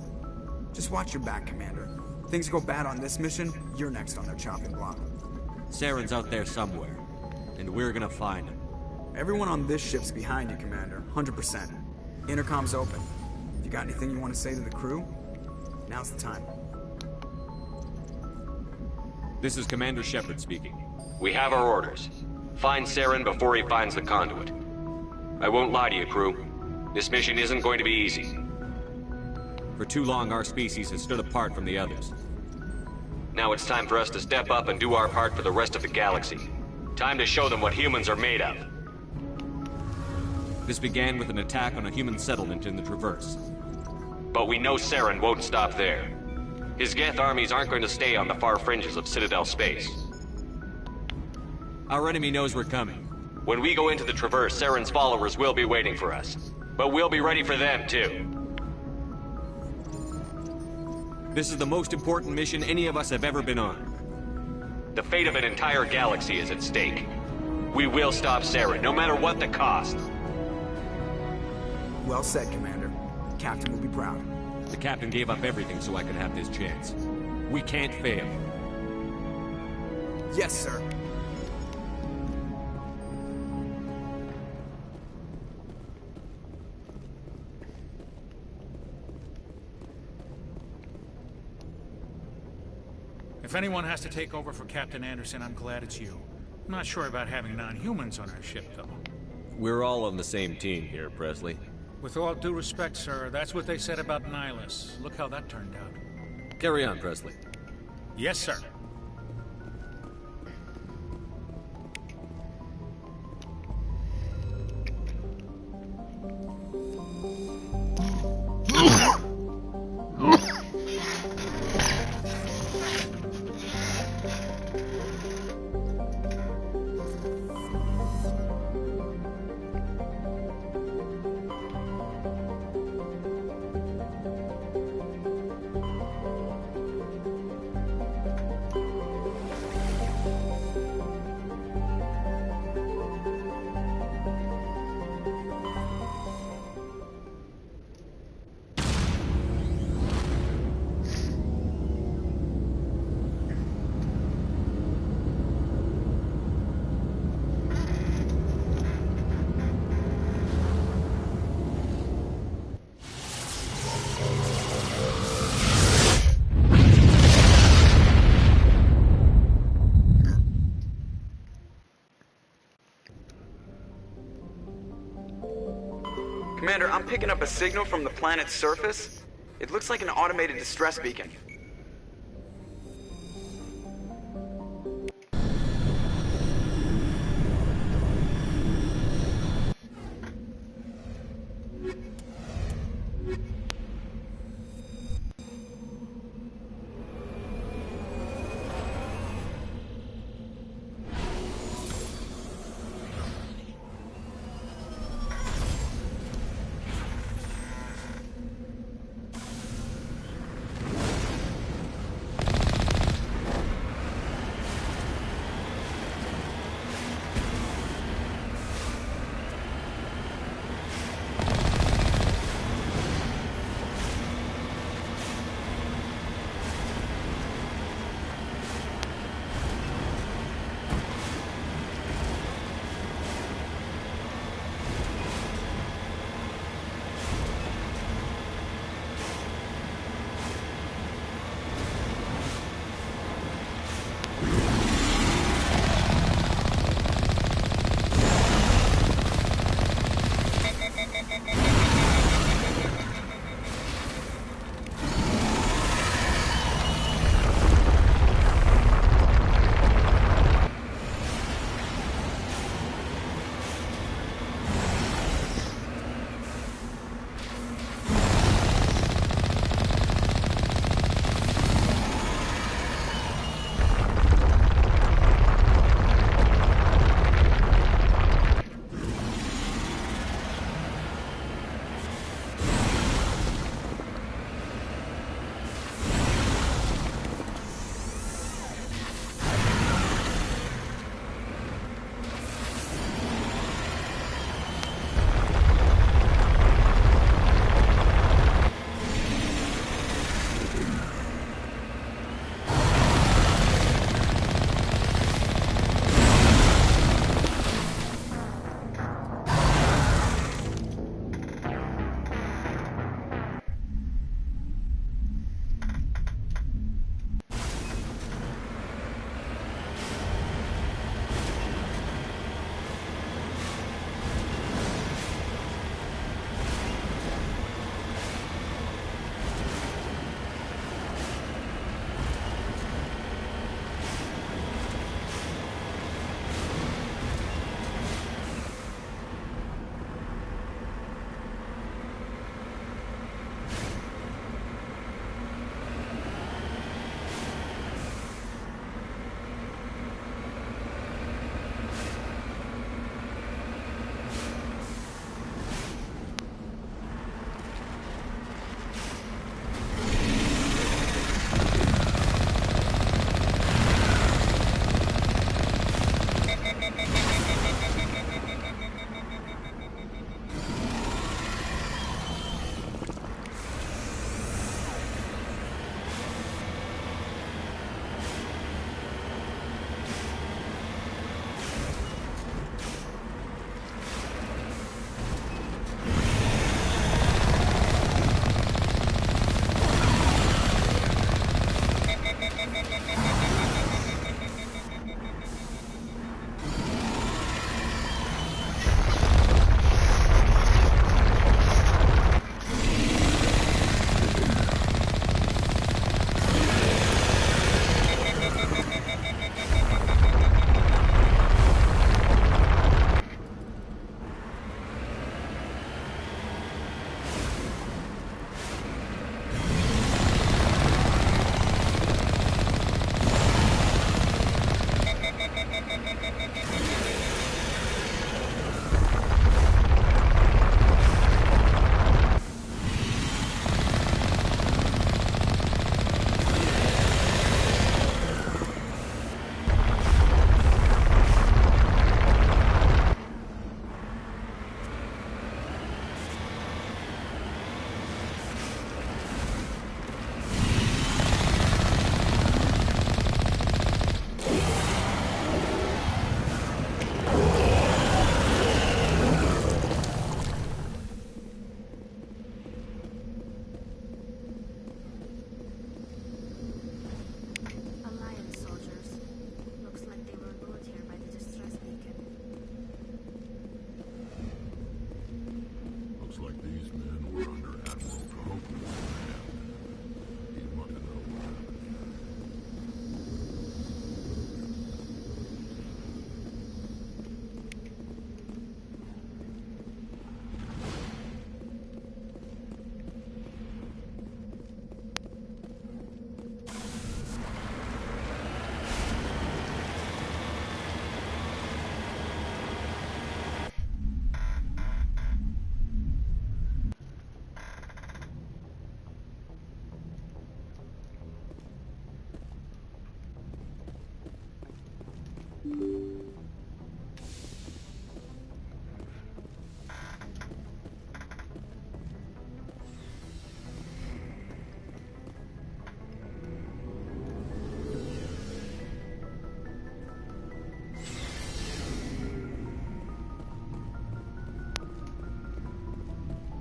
Speaker 8: Just watch your back, Commander. Things go bad on this mission, you're next on their chopping block.
Speaker 9: Saren's out there somewhere, and we're gonna find him.
Speaker 8: Everyone on this ship's behind you, Commander. 100%. Intercom's open. If you got anything you want to say to the crew, now's the time.
Speaker 9: This is Commander Shepard speaking.
Speaker 11: We have our orders. Find Saren before he finds the conduit. I won't lie to you, crew. This mission isn't going to be easy.
Speaker 9: For too long, our species has stood apart from the others.
Speaker 11: Now it's time for us to step up and do our part for the rest of the galaxy. Time to show them what humans are made of.
Speaker 9: This began with an attack on a human settlement in the Traverse.
Speaker 11: But we know Saren won't stop there. His Geth armies aren't going to stay on the far fringes of Citadel space.
Speaker 9: Our enemy knows we're coming.
Speaker 11: When we go into the Traverse, Saren's followers will be waiting for us. But we'll be ready for them, too.
Speaker 9: This is the most important mission any of us have ever been on.
Speaker 11: The fate of an entire galaxy is at stake. We will stop Saren, no matter what the cost.
Speaker 8: Well said, Commander. Captain will be proud.
Speaker 9: The Captain gave up everything so I could have this chance. We can't fail.
Speaker 8: Yes, sir.
Speaker 15: If anyone has to take over for Captain Anderson, I'm glad it's you. I'm not sure about having non-humans on our ship, though.
Speaker 9: We're all on the same team here, Presley.
Speaker 15: With all due respect, sir, that's what they said about Nihilus. Look how that turned out.
Speaker 9: Carry on, Presley.
Speaker 15: Yes, sir.
Speaker 8: Commander, I'm picking up a signal from the planet's surface. It looks like an automated distress beacon.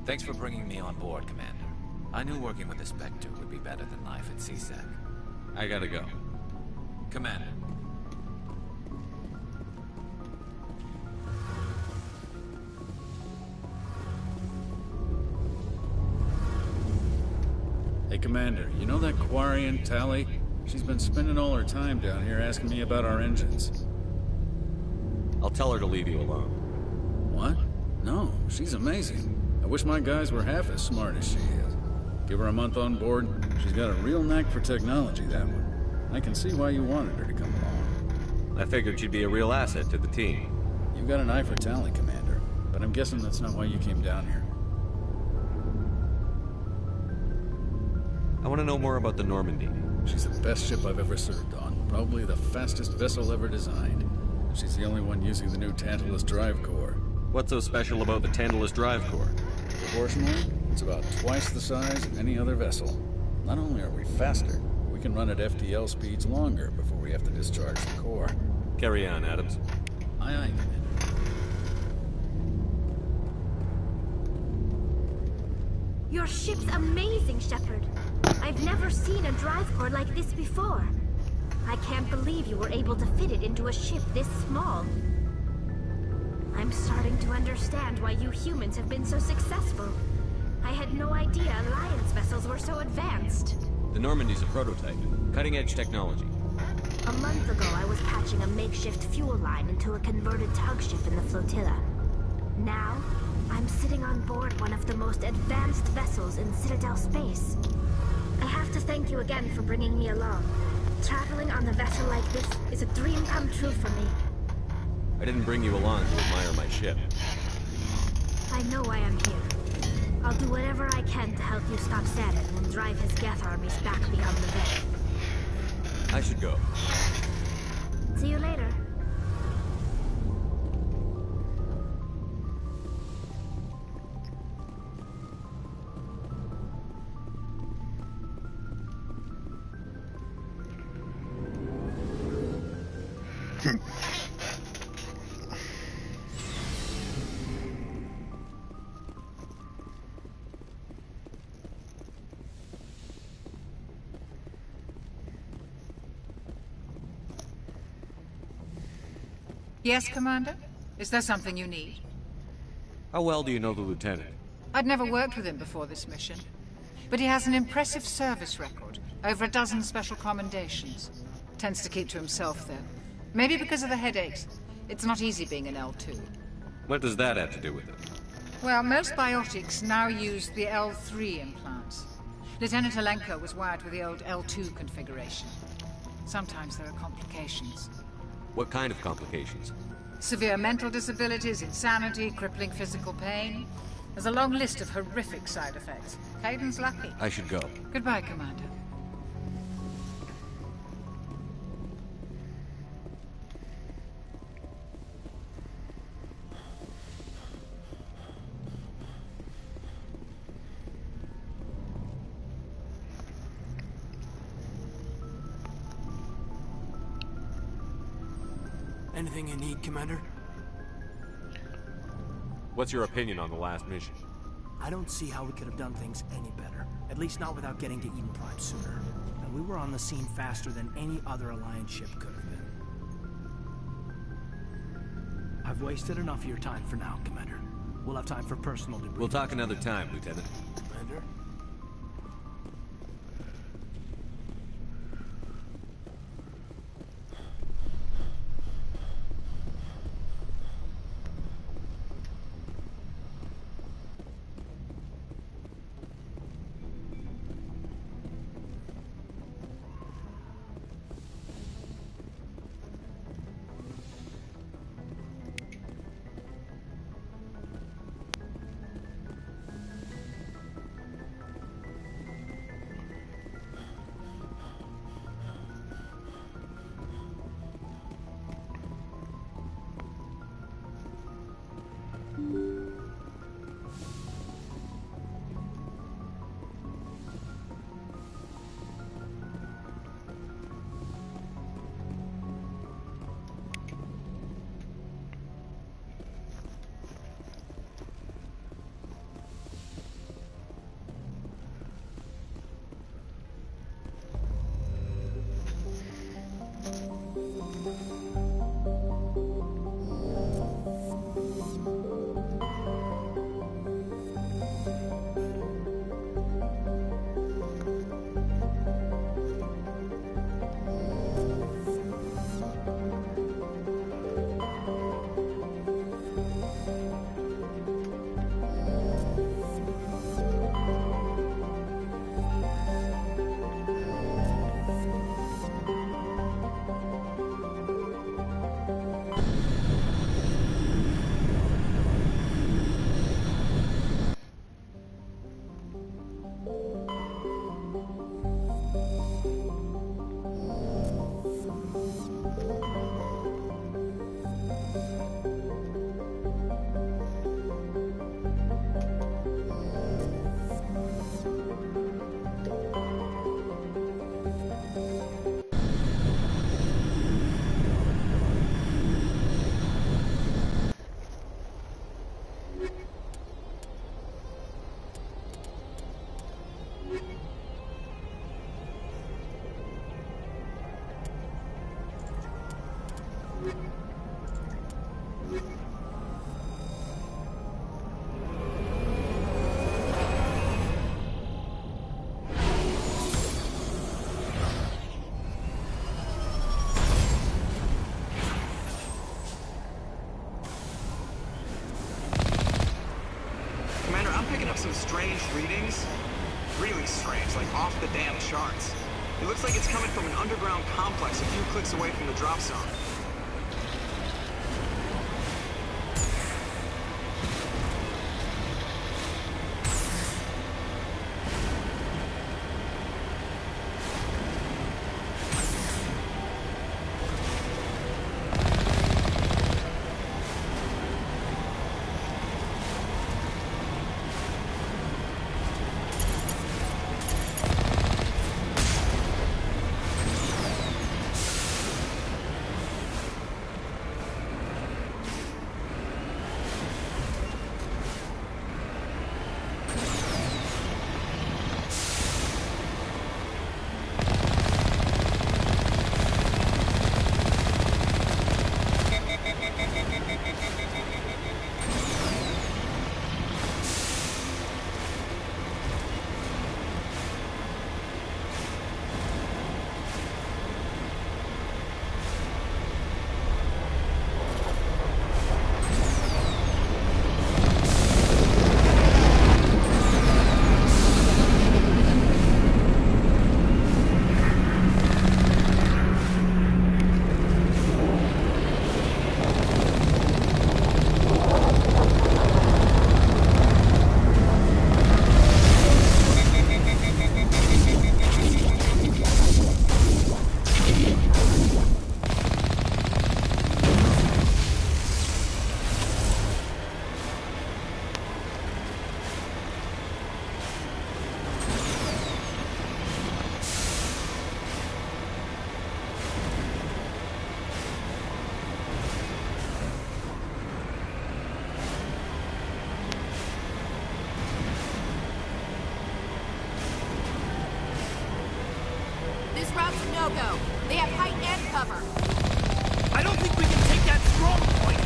Speaker 13: Thanks for bringing me on board, Commander. I knew working with the Spectre would be better than life at CSEC.
Speaker 9: I gotta go.
Speaker 13: Commander.
Speaker 15: Hey, Commander, you know that Quarian, Tally? She's been spending all her time down here asking me about our engines.
Speaker 9: I'll tell her to leave you alone.
Speaker 15: What? No, she's amazing. I wish my guys were half as smart as she is. Give her a month on board, she's got a real knack for technology, that one. I can see why you wanted her to come along.
Speaker 9: I figured she'd be a real asset to the team.
Speaker 15: You've got an eye for Tally, Commander, but I'm guessing that's not why you came down here.
Speaker 9: I want to know more about the Normandy.
Speaker 15: She's the best ship I've ever served on. Probably the fastest vessel ever designed. She's the only one using the new Tantalus drive core.
Speaker 9: What's so special about the Tantalus drive core?
Speaker 15: Proportionally, it's about twice the size of any other vessel. Not only are we faster, we can run at FTL speeds longer before we have to discharge the core.
Speaker 9: Carry on, Adams.
Speaker 15: Aye, aye, Commander.
Speaker 14: Your ship's amazing, Shepard. I've never seen a drive core like this before. I can't believe you were able to fit it into a ship this small. I'm starting to understand why you humans have been so successful. I had no idea Alliance vessels were so advanced.
Speaker 9: The Normandy's a prototype. Cutting-edge technology.
Speaker 14: A month ago, I was patching a makeshift fuel line into a converted tug ship in the flotilla. Now, I'm sitting on board one of the most advanced vessels in Citadel space. I have to thank you again for bringing me along. Traveling on a vessel like this is a dream come true for me.
Speaker 9: I didn't bring you along to admire my ship.
Speaker 14: I know why I'm here. I'll do whatever I can to help you stop Saturn and drive his Geth armies back beyond the veil.
Speaker 9: I should go.
Speaker 14: See you later.
Speaker 21: Yes, Commander? Is there something you need?
Speaker 9: How well do you know the Lieutenant?
Speaker 21: I'd never worked with him before this mission. But he has an impressive service record. Over a dozen special commendations. Tends to keep to himself, though. Maybe because of the headaches. It's not easy being an L2.
Speaker 9: What does that have to do with it?
Speaker 21: Well, most biotics now use the L3 implants. Lieutenant Alenko was wired with the old L2 configuration. Sometimes there are complications.
Speaker 9: What kind of complications?
Speaker 21: Severe mental disabilities, insanity, crippling physical pain. There's a long list of horrific side effects. Hayden's lucky.
Speaker 9: I should go.
Speaker 21: Goodbye, Commander.
Speaker 24: Anything you need, Commander?
Speaker 9: What's your opinion on the last mission?
Speaker 24: I don't see how we could have done things any better. At least not without getting to Eden Prime sooner. And we were on the scene faster than any other Alliance ship could have been. I've wasted enough of your time for now, Commander. We'll have time for personal debriefing.
Speaker 9: We'll talk another time, Lieutenant.
Speaker 24: Commander?
Speaker 8: I'm picking up some strange readings. Really strange, like off the damn charts. It looks like it's coming from an underground complex a few clicks away from the drop zone.
Speaker 2: This route's a no-go. They have height and cover.
Speaker 24: I don't think we can take that strong point.